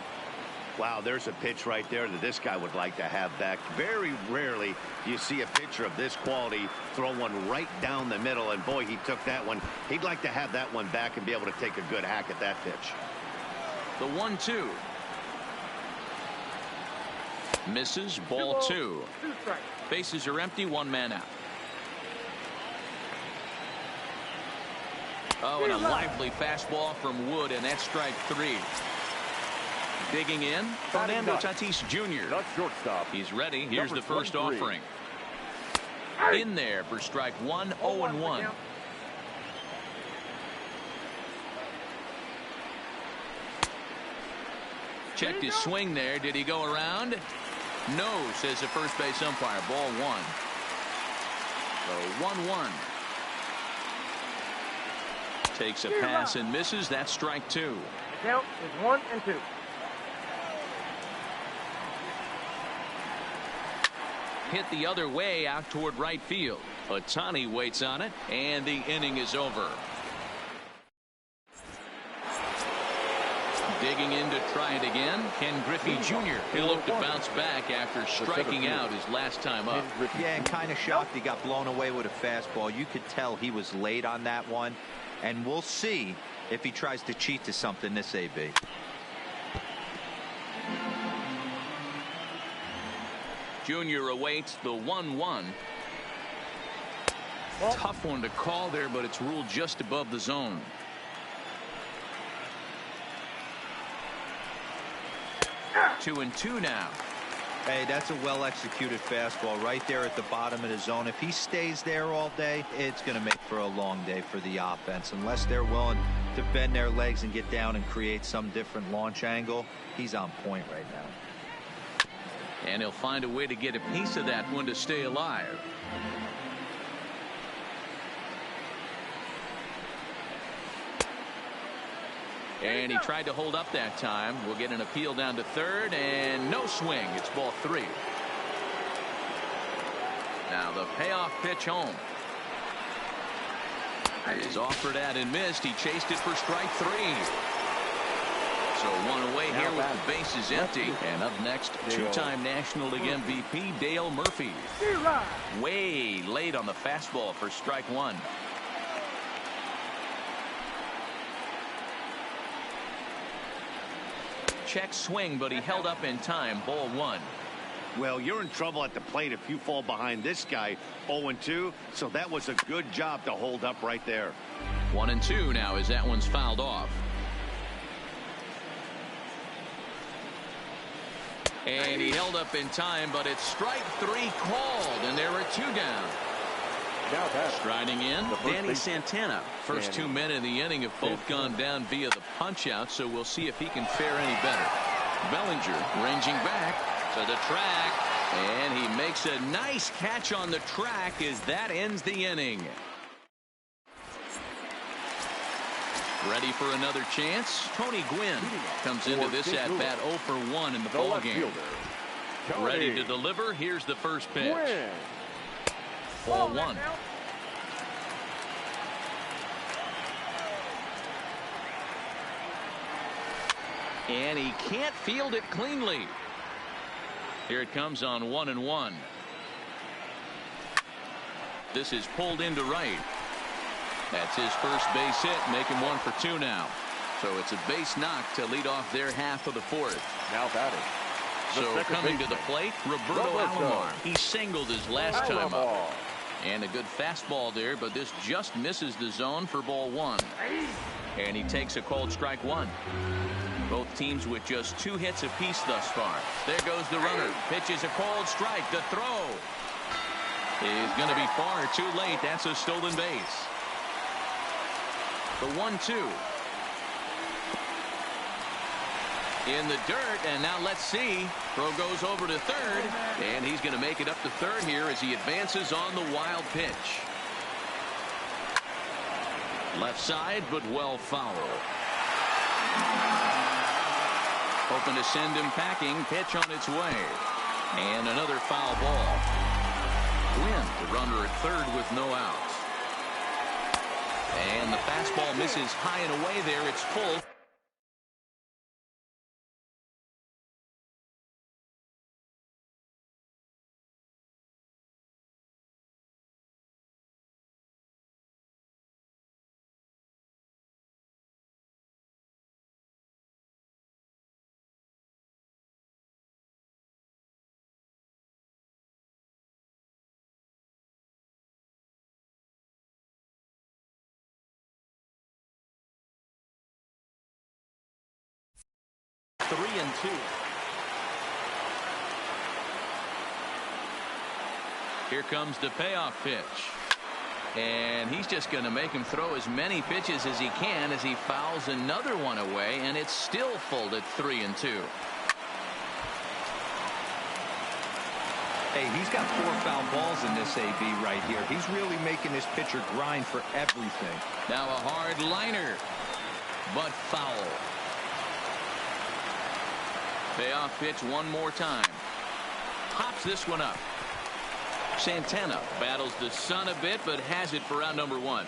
Wow, there's a pitch right there that this guy would like to have back. Very rarely do you see a pitcher of this quality throw one right down the middle, and boy, he took that one. He'd like to have that one back and be able to take a good hack at that pitch. The 1-2. Misses, ball 2. Bases are empty, 1 man out. Oh, and a lively fastball from Wood, and that's strike 3. Digging in, Fernando Tatis Jr. Not shortstop. He's ready. Here's the first offering. In there for strike 1, 0-1. Checked his swing there. Did he go around? No, says the first base umpire. Ball 1. So 1-1. Takes a pass and misses. That's strike 2. The count is 1-2. Hit the other way out toward right field. Ohtani waits on it, and the inning is over. Digging in to try it again, Ken Griffey Jr. He'll look to bounce back after striking out his last time up. Yeah, and kind of shocked he got blown away with a fastball. You could tell he was late on that one, and we'll see if he tries to cheat to something this AB. Jr. awaits the 1-1. Tough one to call there, but it's ruled just above the zone. Two and two now. Hey, that's a well-executed fastball right there at the bottom of the zone. If he stays there all day, it's going to make for a long day for the offense. Unless they're willing to bend their legs and get down and create some different launch angle, he's on point right now. And he'll find a way to get a piece of that one to stay alive. And he tried to hold up that time. We'll get an appeal down to third, and no swing. It's ball 3. Now the payoff pitch home. It is offered at and missed. He chased it for strike 3. So one away here with the bases empty. And up next, two-time National League MVP Dale Murphy. Way late on the fastball for strike 1. Check swing, but he held up in time. Ball 1. Well, you're in trouble at the plate if you fall behind this guy 0-2. So that was a good job to hold up right there. 1-2 now as that one's fouled off. And he held up in time, but it's strike 3 called, and there are 2 down. Striding in, Danny Santana. First 2 men in the inning have both gone down via the punch-out, so we'll see if he can fare any better. Bellinger ranging back to the track, and he makes a nice catch on the track as that ends the inning. Ready for another chance? Tony Gwynn comes into this at-bat 0 for 1 in the ballgame. Ready to deliver. Here's the first pitch. Ball 1. And he can't field it cleanly. Here it comes on 1-1. This is pulled into right. That's his first base hit, making 1 for 2 now. So it's a base knock to lead off their half of the 4th. Now batting. So coming to the plate, Roberto Alomar. He singled his last time up. And a good fastball there, but this just misses the zone for ball 1. And he takes a called strike 1. Both teams with just 2 hits apiece thus far. There goes the runner. Pitches a called strike. The throw is going to be far too late. That's a stolen base. The 1-2. In the dirt, and now let's see. Throw goes over to third, and he's going to make it up to third here as he advances on the wild pitch. Left side, but well foul. Hoping to send him packing. Pitch on its way. And another foul ball. Gwynn, the runner at third with no outs. And the fastball misses high and away there. It's full. Three and 2. Here comes the payoff pitch. And he's just going to make him throw as many pitches as he can as he fouls another one away, and it's still full at 3 and 2. Hey, he's got 4 foul balls in this AB right here. He's really making this pitcher grind for everything. Now a hard liner, but foul. Payoff pitch one more time. Pops this one up. Santana battles the sun a bit, but has it for out number 1.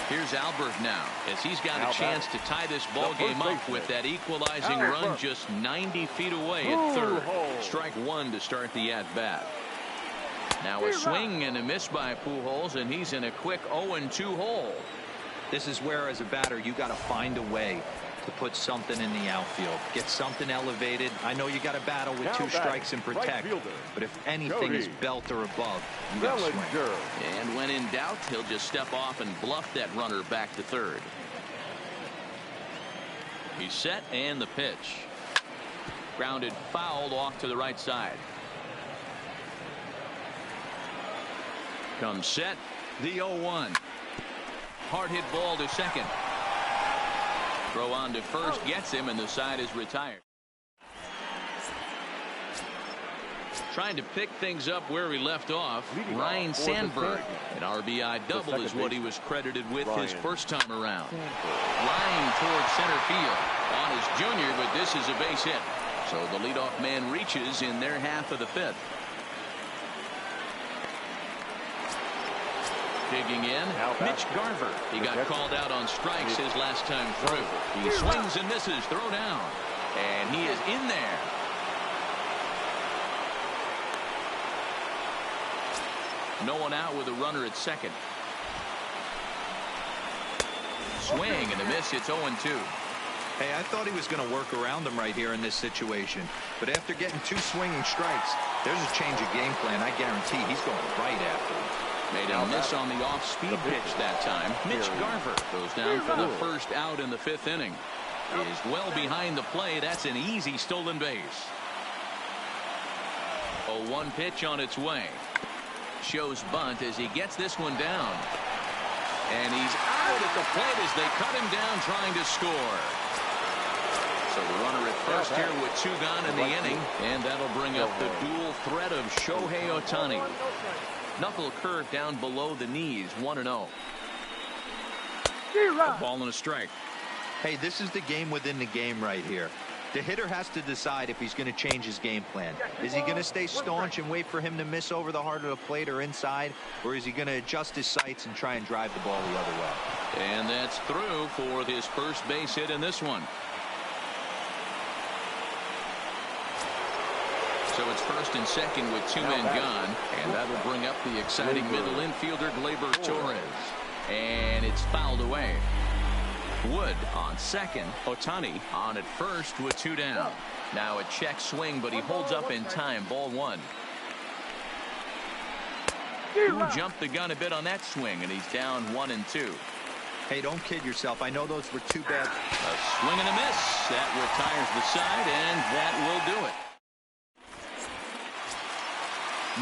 Here's Albert now, as he's got a chance to tie this ball game up with that equalizing run just 90 feet away at third. Strike 1 to start the at-bat. Now a swing and a miss by Pujols, and he's in a quick 0-2 hole. This is where, as a batter, you got to find a way to put something in the outfield. Get something elevated. I know you got to battle with Now 2 back, strikes and protect. right fielder, But if anything is Cody belt or above, you got to swing. Bellinger. And when in doubt, he'll just step off and bluff that runner back to third. He's set and the pitch. Grounded fouled off to the right side. Comes set. The 0-1. Hard hit ball to second. Throw on to first gets him, and the side is retired. Trying to pick things up where we left off, Leading Ryan off for the Sandberg. second. An RBI double is what he was credited with his Ryan first time around. Line towards center field on his junior, but this is a base hit. So the leadoff man reaches in their half of the fifth. Digging in, Mitch Garver. He got called out on strikes his last time through. He swings and misses, throw down, and he is in there. No one out with a runner at second. Swing and a miss. It's 0-2. Hey, I thought he was going to work around him right here in this situation. But after getting 2 swinging strikes, there's a change of game plan. I guarantee he's going right after him. Made a miss on the off-speed pitch that time. Mitch Garver goes down for the first out in the 5th inning. Is well behind the play. That's an easy stolen base. 0-1 pitch on its way. Shows bunt as he gets this one down. And he's out at the plate as they cut him down trying to score. So the runner at first here with 2 gone in the inning. And that'll bring up the dual threat of Shohei Ohtani. Knuckle curve down below the knees, 1-0. A ball and a strike. Hey, this is the game within the game right here. The hitter has to decide if he's going to change his game plan. Is he going to stay staunch and wait for him to miss over the heart of the plate or inside? Or is he going to adjust his sights and try and drive the ball the other way? And that's through for his first base hit in this one. So it's first and second with 2 men gone. And that'll bring up the exciting middle infielder, Gleyber Torres. And it's fouled away. Wood on second. Ohtani on at first with 2 down. Now a check swing, but he holds up in time. Ball 1. Who jumped the gun a bit on that swing, and he's down 1-2. Hey, don't kid yourself. I know those were 2 bad. A swing and a miss. That retires the side, and that will do it.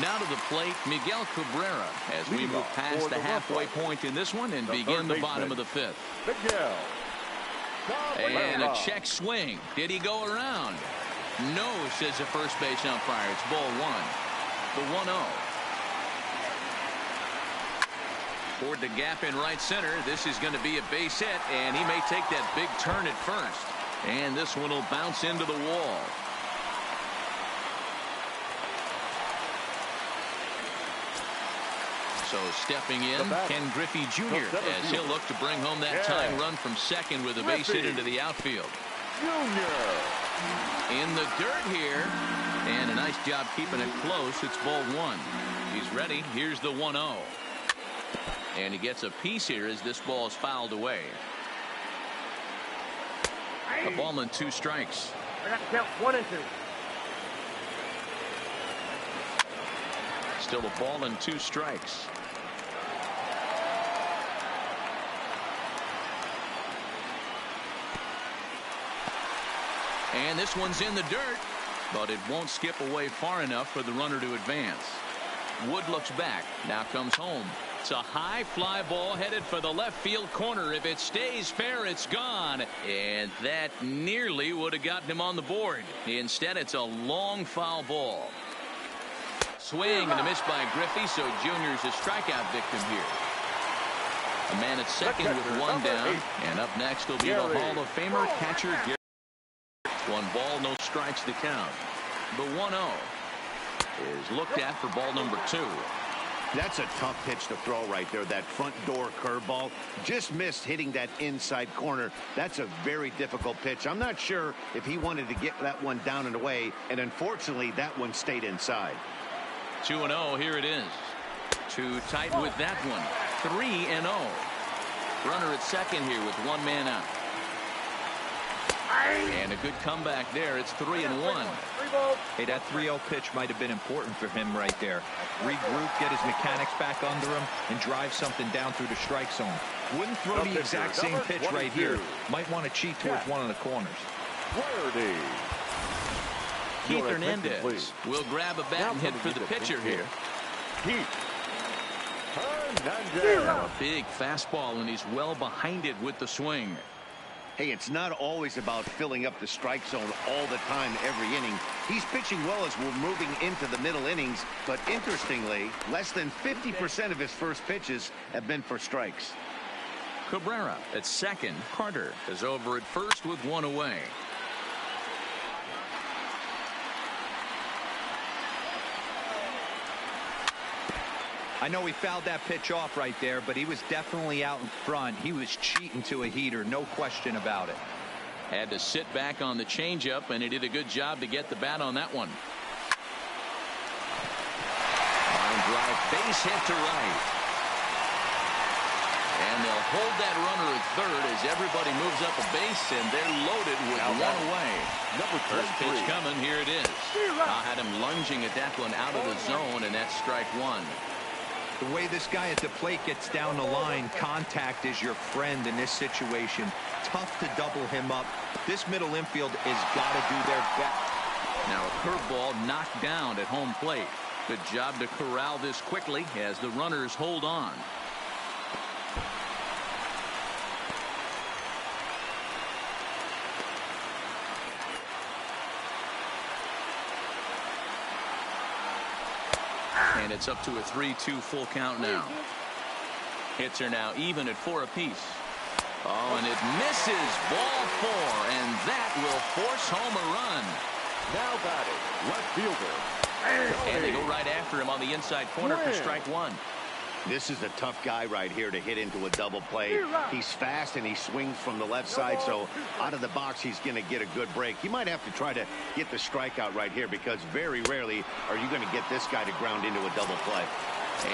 Now to the plate, Miguel Cabrera, as we move past the halfway point in this one and begin the bottom of the 5th. And a check swing. Did he go around? No, says the first base umpire. It's ball 1. The 1-0. Toward the gap in right center. This is going to be a base hit, and he may take that big turn at first. And this one will bounce into the wall. So stepping in, Ken Griffey Jr. as he'll look to bring home that tying run from second with a base hit into the outfield. In the dirt here, and a nice job keeping it close. It's ball 1. He's ready. Here's the 1-0. And he gets a piece here as this ball is fouled away. A ball and 2 strikes. I got to count 1 and 2. Still a ball and 2 strikes. And this one's in the dirt, but it won't skip away far enough for the runner to advance. Wood looks back. Now comes home. It's a high fly ball headed for the left field corner. If it stays fair, it's gone. And that nearly would have gotten him on the board. Instead, it's a long foul ball. Swing and a miss by Griffey, so Junior's a strikeout victim here. A man at second with 1 down. And up next will be the Hall of Famer catcher Gary. 1 ball, no strikes to count. The 1-0 is looked at for ball number 2. That's a tough pitch to throw right there. That front door curveball just missed hitting that inside corner. That's a very difficult pitch. I'm not sure if he wanted to get that one down and away, and unfortunately that one stayed inside. 2-0, here it is. Too tight with that one. 3-0. Runner at second here with 1 man out. And a good comeback there. It's 3-1. 3 balls. Hey, that 3-0 pitch might have been important for him right there. Regroup, get his mechanics back under him, and drive something down through the strike zone. Wouldn't throw the exact same pitch right here. Might want to cheat towards one of the corners. Flaherty. Keith Hernandez will grab a bat and hit for the pitcher here. Keith Hernandez. A big fastball, and he's well behind it with the swing. Hey, it's not always about filling up the strike zone all the time, every inning. He's pitching well as we're moving into the middle innings, but interestingly, less than 50% of his first pitches have been for strikes. Cabrera at second. Carter is over at first with one away. I know he fouled that pitch off right there, but he was definitely out in front. He was cheating to a heater, no question about it. Had to sit back on the changeup, and he did a good job to get the bat on that one. Line drive, base hit to right. And they'll hold that runner at third as everybody moves up a base, and they're loaded with one away. First pitch coming, here it is. I had him lunging at that one out of the zone, and that's strike one. The way this guy at the plate gets down the line, contact is your friend in this situation. Tough to double him up. This middle infield has got to do their best. Now a curveball knocked down at home plate. Good job to corral this quickly as the runners hold on. And it's up to a 3-2 full count now. Hits are now even at 4 apiece. Oh, and it misses. Ball 4, and that will force home a run. Now batting, left fielder. And they go right after him on the inside corner for strike one. This is a tough guy right here to hit into a double play. He's fast and he swings from the left side, so out of the box he's going to get a good break. You might have to try to get the strikeout right here because very rarely are you going to get this guy to ground into a double play.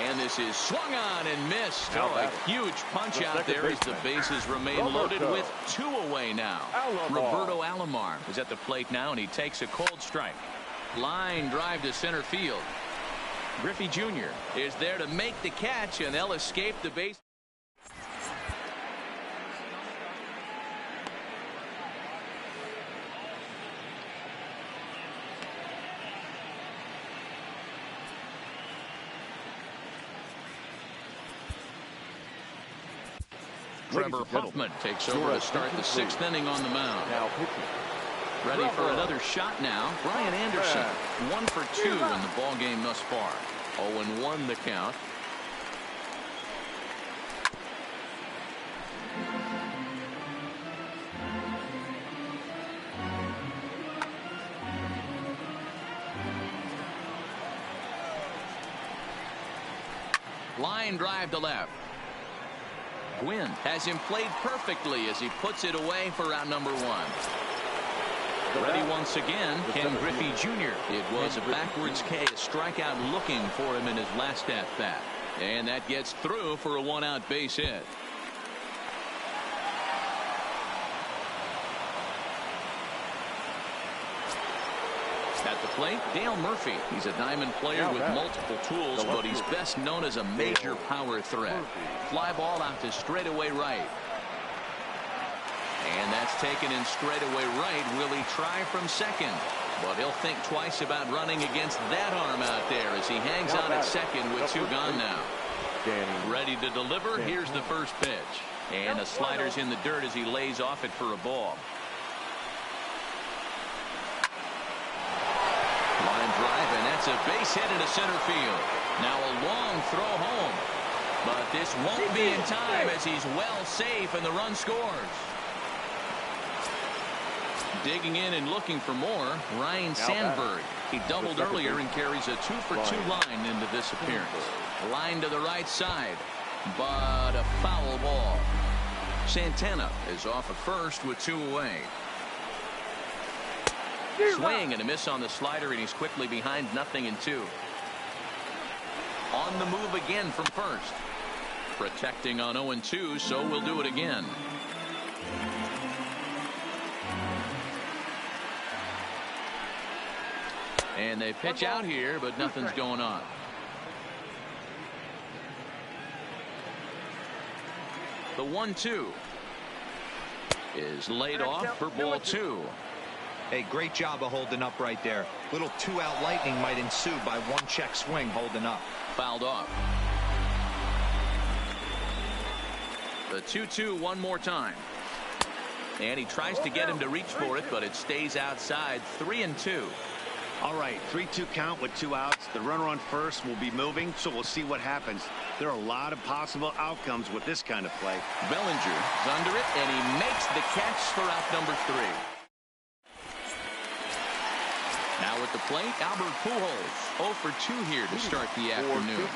And this is swung on and missed. Oh, a huge punch out there as the bases remain loaded with 2 away now. Roberto Alomar is at the plate now, and he takes a cold strike. Line drive to center field. Griffey Jr. is there to make the catch, and they'll escape the base. Trevor Hoffman takes over to start the 6th inning on the mound. Now pitching. Ready for another shot now. Brian Anderson, 1 for 2 in the ball game thus far. 0-1 the count. Line drive to left. Gwynn has him played perfectly as he puts it away for out number 1. Ready once again, Ken Griffey Jr. It was a backwards K, a strikeout looking for him in his last at-bat. And that gets through for a 1-out base hit. At the plate, Dale Murphy. He's a diamond player with multiple tools, but he's best known as a major power threat. Fly ball out to straightaway right. And that's taken in straightaway right. Will he try from second? But he'll think twice about running against that arm out there as he hangs on at second with 2 gone now. Ready to deliver. Here's the first pitch. And a slider's in the dirt as he lays off it for a ball. Line drive, and that's a base hit into center field. Now a long throw home. But this won't be in time as he's well safe and the run scores. Digging in and looking for more, Ryan Sandberg. He doubled earlier and carries a 2-for-2 line into this appearance. Line to the right side, but a foul ball. Santana is off at first with 2 away. Swing and a miss on the slider, and he's quickly behind 0-2. On the move again from first. Protecting on 0-2, so we'll do it again. And they pitch out here, but nothing's going on. The 1-2 is laid off for ball 2. Hey, great job of holding up right there. Little 2-out lightning might ensue by one check swing holding up. Fouled off. The 2-2 one more time. And he tries to get him to reach for it, but it stays outside. 3-2. All right, 3-2 count with 2 outs. The runner on first will be moving, so we'll see what happens. There are a lot of possible outcomes with this kind of play. Bellinger is under it, and he makes the catch for out number 3. Now at the plate, Albert Pujols. 0 for 2 here to start the afternoon.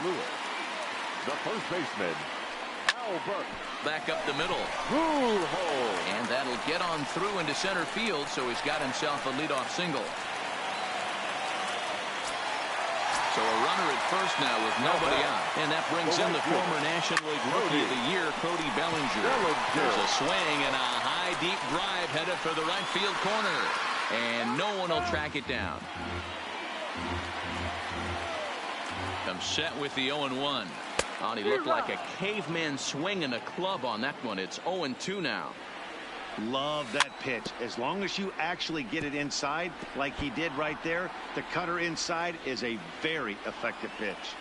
The first baseman, Albert. Back up the middle. Pujols. And that'll get on through into center field, so he's got himself a leadoff single. So a runner at first now with nobody out. And that brings in the former National League Rookie of the Year, Cody Bellinger. There's a swing and a high, deep drive headed for the right field corner. And no one will track it down. Comes set with the 0-1. Oh, he looked like a caveman swinging a club on that one. It's 0-2 now. Love that pitch. As long as you actually get it inside like he did right there, the cutter inside is a very effective pitch.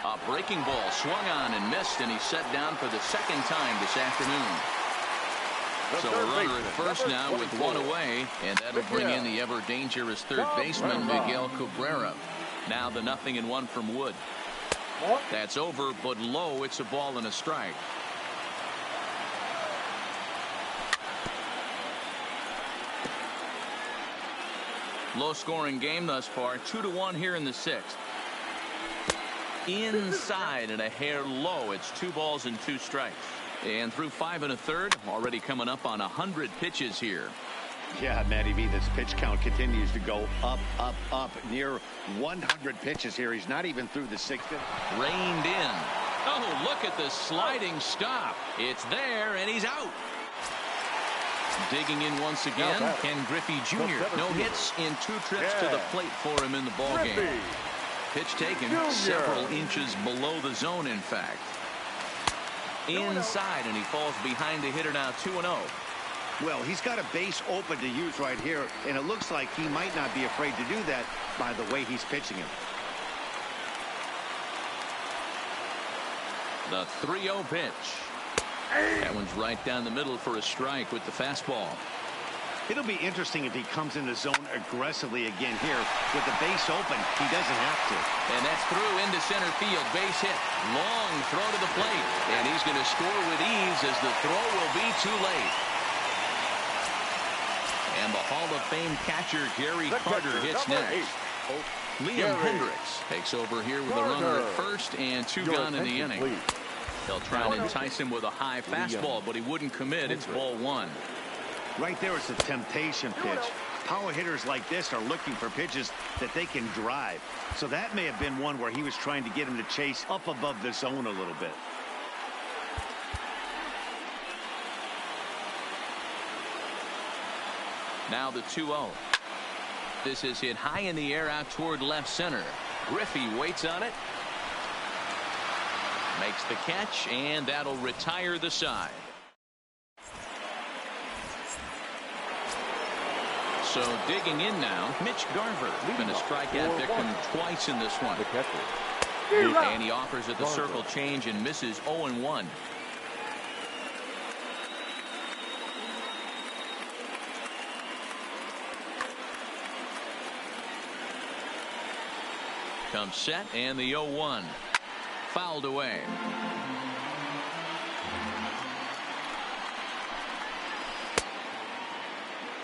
A breaking ball swung on and missed, and he's set down for the second time this afternoon. So a runner at first now with 1 away, and that'll bring in the ever dangerous third baseman Miguel Cabrera. Now the 0-1 from Wood. That's over, but low. It's a ball and a strike. Low-scoring game thus far. 2-1 here in the 6th. Inside and a hair low. It's 2 balls and 2 strikes. And through 5 1/3, already coming up on 100 pitches here. Yeah, Matty V, this pitch count continues to go up, up, up. Near 100 pitches here. He's not even through the 6th inning. Reined in. Oh, look at the sliding stop. It's there, and he's out. Digging in once again, Ken Griffey Jr. No hits in 2 trips to the plate for him in the ballgame. Pitch taken several inches below the zone, in fact. Inside, and he falls behind the hitter now. 2-0. Well, he's got a base open to use right here, and it looks like he might not be afraid to do that by the way he's pitching him. The 3-0 pitch. That one's right down the middle for a strike with the fastball. It'll be interesting if he comes in the zone aggressively again here. With the base open, he doesn't have to. And that's through into center field. Base hit. Long throw to the plate. And he's going to score with ease as the throw will be too late. And the Hall of Fame catcher Gary Carter hits next. Liam Hendricks takes over here with a runner at first and 2 gone in the inning. They'll try and entice him with a high fastball, but he wouldn't commit. It's ball 1. Right there, it's a temptation pitch. Power hitters like this are looking for pitches that they can drive. So that may have been one where he was trying to get him to chase up above the zone a little bit. Now the 2-0. This is hit high in the air out toward left center. Griffey waits on it. Makes the catch, and that'll retire the side. So digging in now, Mitch Garver. Been a strikeout victim twice in this one. And he offers at the circle change and misses 0-1. Comes set, and the 0-1. Fouled away.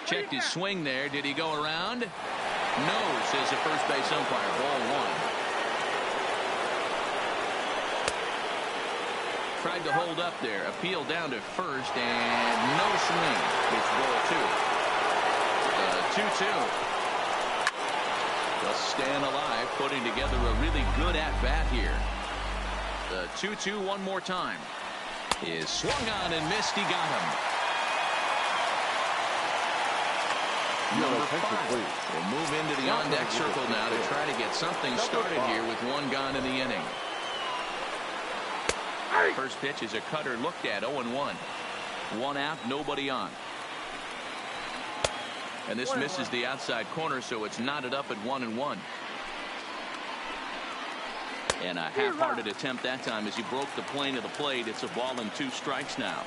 Checked his swing there. Did he go around? No, says the first base umpire. Ball 1. Tried to hold up there. Appeal down to first, and no swing. It's ball 2. 2-2. Just staying alive, putting together a really good at-bat here. The 2-2 one more time. Is swung on and missed. He got him. number 5. We'll move into the on-deck circle now to try to get something started here with one gone in the inning. First pitch is a cutter looked at, 0-1. One out, nobody on. And this misses the outside corner, so it's knotted up at 1-1. And a half-hearted attempt that time as he broke the plane of the plate. It's a ball and 2 strikes now.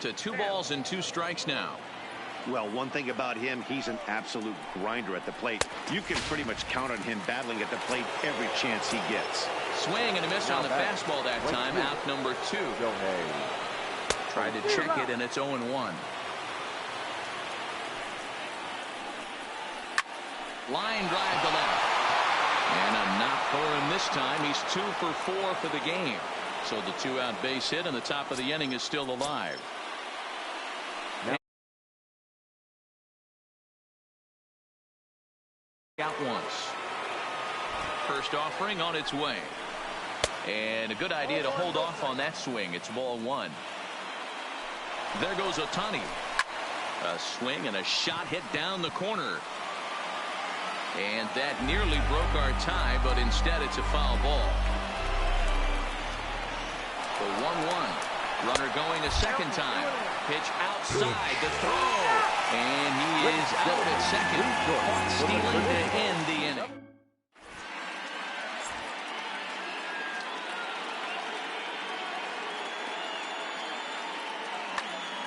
To 2 balls and 2 strikes now. Well, one thing about him, he's an absolute grinder at the plate. You can pretty much count on him battling at the plate every chance he gets. Swing and a miss on the fastball that time. Out number 2. Tried to check it, and it's 0-1. Line drive to left. And a knock for him this time. He's 2 for 4 for the game. So the 2-out base hit, and the top of the inning is still alive. Out once. First offering on its way. And a good idea to hold off on that swing. It's ball 1. There goes Ohtani. A swing and a shot hit down the corner. And that nearly broke our tie, but instead it's a foul ball. The 1-1. Runner going a second time. Pitch outside the throw. And he is out at second. Caught stealing to end the inning.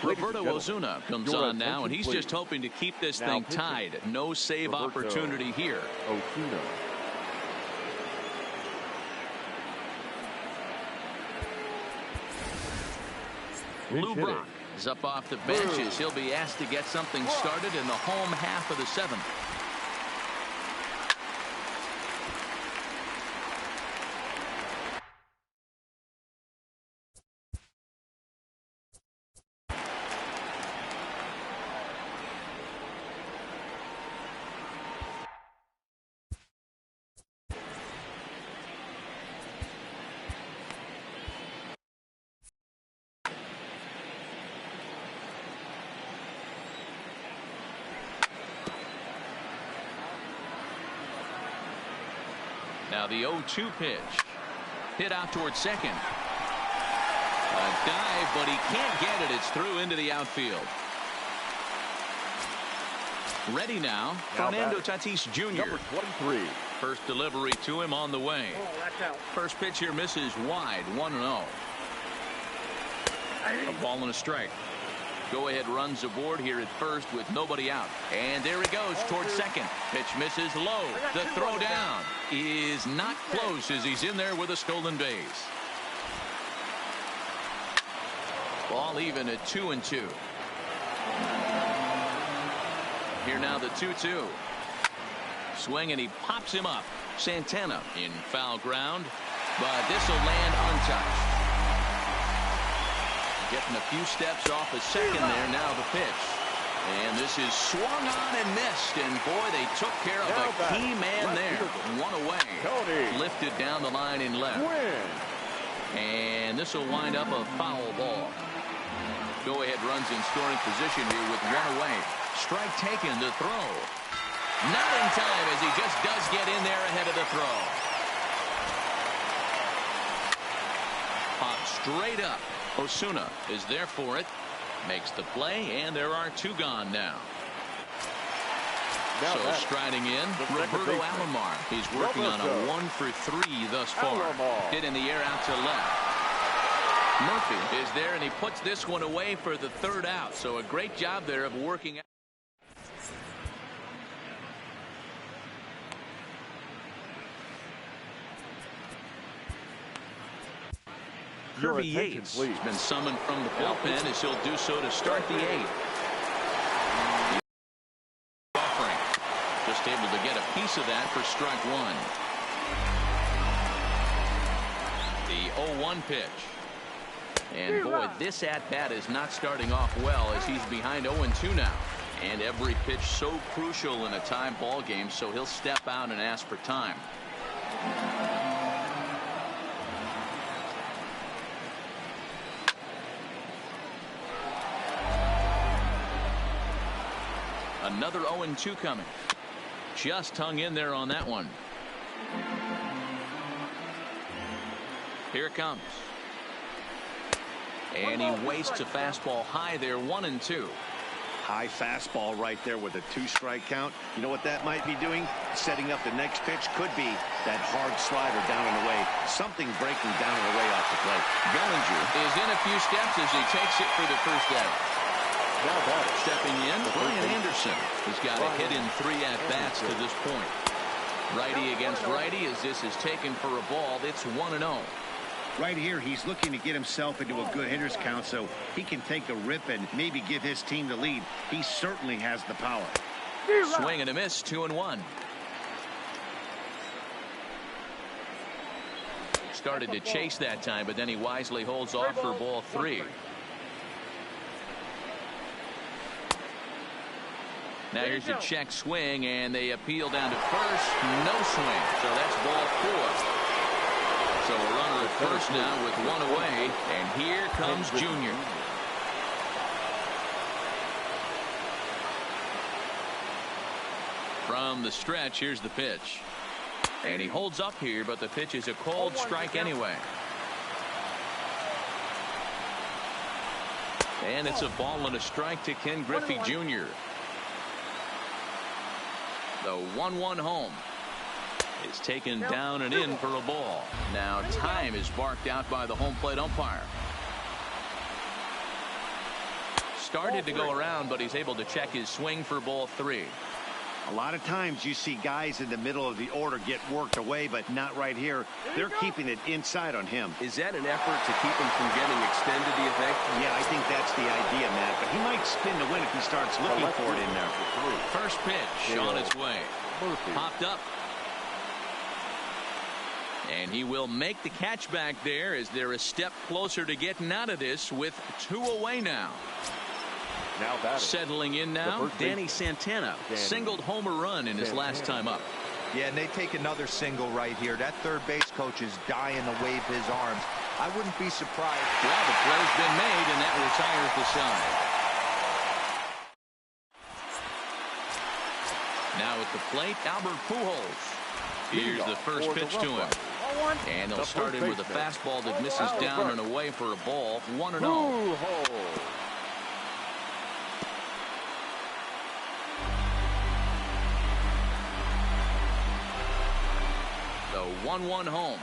Roberto Osuna comes on now, and he's just hoping to keep this thing tied. No save opportunity here. Osuna. Lou Brock is up off the bench as he'll be asked to get something started in the home half of the 7th. Now the 0-2 pitch. Hit out towards second. A dive, but he can't get it. It's through into the outfield. Ready now, Fernando Tatis Jr. Number 23. First delivery to him on the way. First pitch here misses wide, 1-0. A ball and a strike. Go-ahead runs aboard here at first with nobody out. And there he goes towards second. Pitch misses low. The throw down is not close as he's in there with a stolen base. Ball even at 2-2. Here now the 2-2. Swing and he pops him up. Santana in foul ground, but this will land untouched. Getting a few steps off a second there. Now the pitch. And this is swung on and missed. And boy, they took care of a key man there. One away. Lifted down the line in left. And this will wind up a foul ball. Go-ahead runs in scoring position here with one away. Strike taken to throw. Not in time as he just does get in there ahead of the throw. Popped straight up. Osuna is there for it. Makes the play, and there are 2 gone now. So striding in, Roberto Alomar. He's working on a 1 for 3 thus far. Hit in the air out to left. Murphy is there, and he puts this one away for the 3rd out. So a great job there of working out. Kirby Yates has been summoned from the bullpen as he'll do so to start the 8th. Offering. Just able to get a piece of that for strike 1. The 0-1 pitch. And boy, this at-bat is not starting off well as he's behind 0-2 now. And every pitch so crucial in a tie ball game, so he'll step out and ask for time. Another 0-2 coming. Just hung in there on that one. Here it comes. And he wastes a fastball high there, 1-2. High fastball right there with a 2-strike count. You know what that might be doing? Setting up the next pitch. Could be that hard slider down and away. Something breaking down and away off the plate. Bellinger is in a few steps as he takes it for the first out. Stepping in, Brian Anderson has got a hit in 3 at-bats to this point. Righty against righty as this is taken for a ball. It's 1-0. Right here, he's looking to get himself into a good hitter's count so he can take a rip and maybe give his team the lead. He certainly has the power. Swing and a miss, 2-1. Started to chase that time, but then he wisely holds off for ball 3. Now here's a check swing, and they appeal down to first. No swing, so that's ball 4. So a runner at first now with 1 away, and here comes Junior. From the stretch, here's the pitch. And he holds up here, but the pitch is a cold strike anyway. And it's a ball and a strike to Ken Griffey Jr. The 1-1 home. Is taken down and in for a ball. Now time is barked out by the home plate umpire. Started to go around, but he's able to check his swing for ball 3. A lot of times you see guys in the middle of the order get worked away, but not right here. They're keeping it inside on him. Is that an effort to keep him from getting extended, do you think? Yeah, I think that's the idea, Matt. But he might spin to win if he starts looking for it in there. First pitch on its way. Popped up. And he will make the catch back there as they're a step closer to getting out of this with 2 away now. Settling in now, Danny Santana singled home a run in his last time up. Yeah, and they take another single right here. That third base coach is dying to wave his arms. I wouldn't be surprised. Well, the play's been made, and that retires the side. Now at the plate, Albert Pujols. Here's the first pitch to him. And they'll start in with a fastball that misses down and away for a ball. 1-0. The 1-1 home.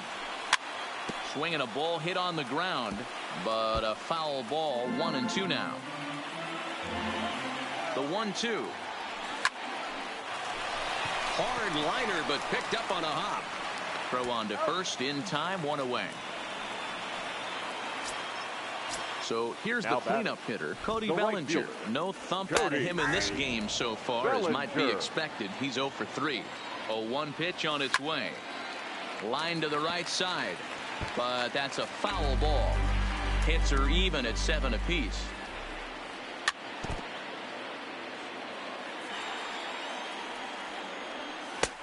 Swinging a ball hit on the ground, but a foul ball. 1-2 now. The 1-2. Hard liner, but picked up on a hop. Throw on to first in time, 1 away. So here's the cleanup hitter, Cody Bellinger. No thump out of him in this game so far, as might be expected. He's 0 for 3. 0-1 pitch on its way. Line to the right side, but that's a foul ball. Hits are even at 7 apiece.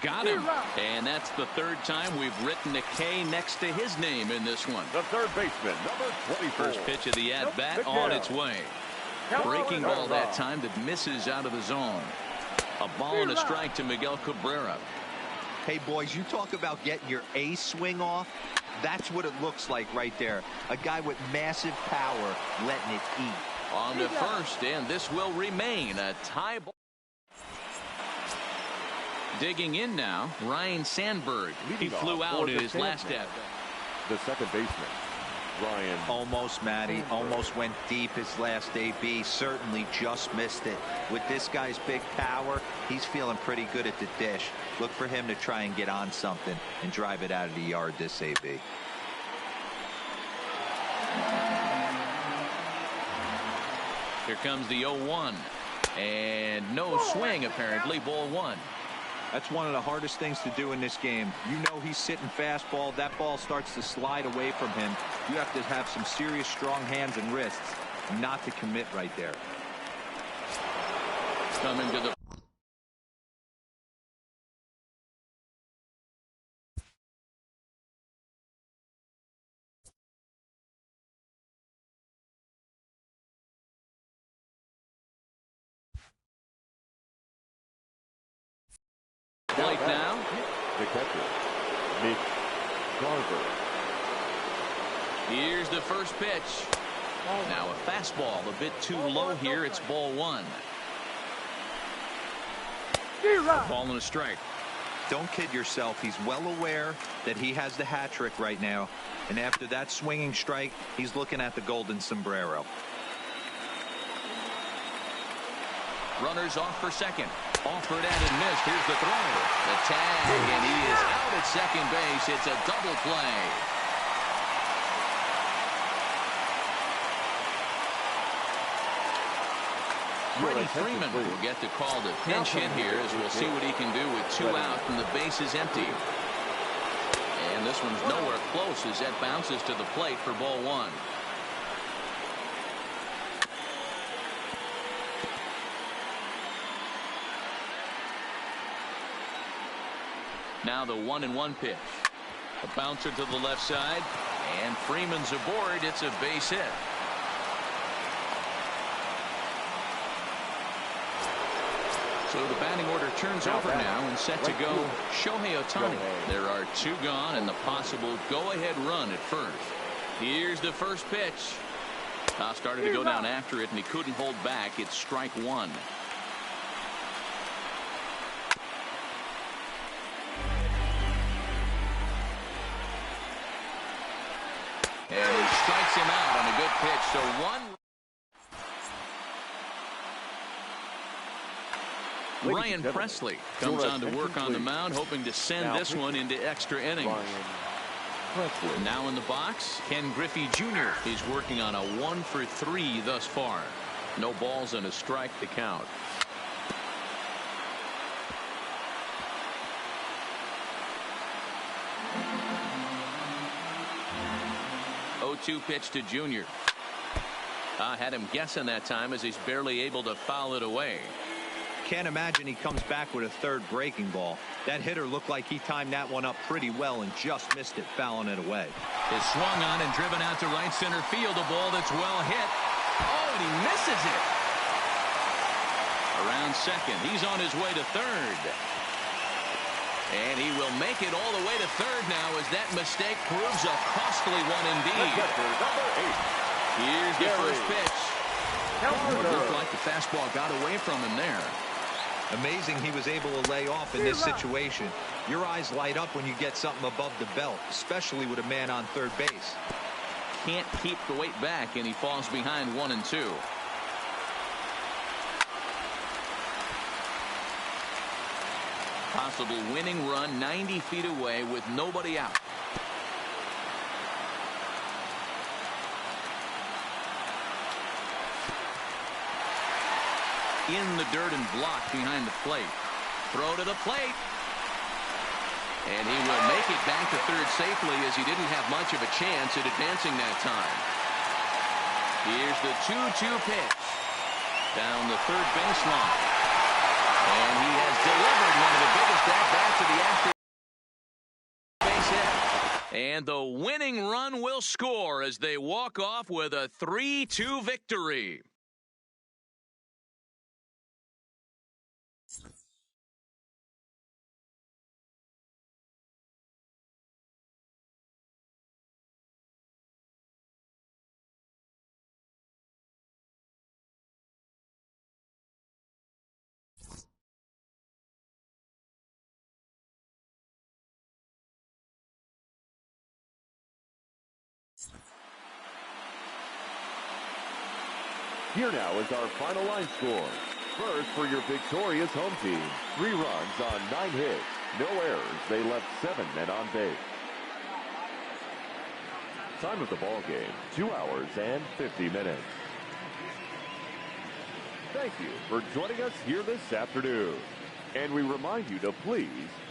Got him. And that's the 3rd time we've written a K next to his name in this one. The third baseman, number 24. First pitch of the at-bat on its way. Breaking ball that time that misses out of the zone. A ball and a strike to Miguel Cabrera. Hey, boys, you talk about getting your A swing off. That's what it looks like right there. A guy with massive power letting it eat. On to first, and this will remain a tie ball. Digging in now, Ryan Sandberg. He flew out in his last at-bat. The second baseman, Ryan. Almost, Matty. Almost went deep his last AB. Certainly just missed it. With this guy's big power, he's feeling pretty good at the dish. Look for him to try and get on something and drive it out of the yard this AB. Here comes the 0-1. And no swing, apparently. Ball 1. That's one of the hardest things to do in this game. You know he's sitting fastball. That ball starts to slide away from him. You have to have some serious strong hands and wrists not to commit right there. Coming to the plate now. The catcher, Mitch Garver. Here's the first pitch. Now a fastball a bit too low here. It's ball one. Ball and a strike. Don't kid yourself. He's well aware that he has the hat trick right now. And after that swinging strike, he's looking at the golden sombrero. Runners off for second. Offered and missed. Here's the throw. The tag, and he is out at second base. It's a double play. Freddie Freeman will get the call to pinch hit here, as we'll see what he can do with 2 out and the base is empty. And this one's nowhere close as that bounces to the plate for ball one. Now the 1-1 pitch. A bouncer to the left side, and Freeman's aboard. It's a base hit. So the batting order turns over now, and set to go Shohei Ohtani. There are 2 gone and the possible go-ahead run at first. Here's the first pitch. Started to go down after it, and he couldn't hold back. It's strike one. And he strikes him out on a good pitch. So one. Ryan Presley comes on to work on the mound, hoping to send this one into extra innings. Now in the box, Ken Griffey Jr. He's working on a 1 for 3 thus far. No balls and a strike to count. 0-2 pitch to Jr. Had him guessing that time, as he's barely able to foul it away. Can't imagine he comes back with a third breaking ball. That hitter looked like he timed that one up pretty well and just missed it, fouling it away. Is swung on and driven out to right center field. A ball that's well hit. Oh, and he misses it. Around second. He's on his way to third. And he will make it all the way to third now, as that mistake proves a costly one indeed. Here's the first pitch. It looked like the fastball got away from him there. Amazing he was able to lay off in this situation. Your eyes light up when you get something above the belt, especially with a man on third base. Can't keep the weight back, and he falls behind 1 and 2. Possible winning run 90 feet away with nobody out. In the dirt and blocked behind the plate. Throw to the plate. And he will make it back to third safely, as he didn't have much of a chance at advancing that time. Here's the 2-2 pitch. Down the third baseline. And he has delivered one of the biggest at-bats of the Astros. Base hit. And the winning run will score as they walk off with a 3-2 victory. Here now is our final line score. First, for your victorious home team, 3 runs on 9 hits, no errors. They left 7 men on base. Time of the ball game, 2 hours and 50 minutes. Thank you for joining us here this afternoon. And we remind you to please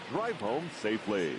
drive home safely.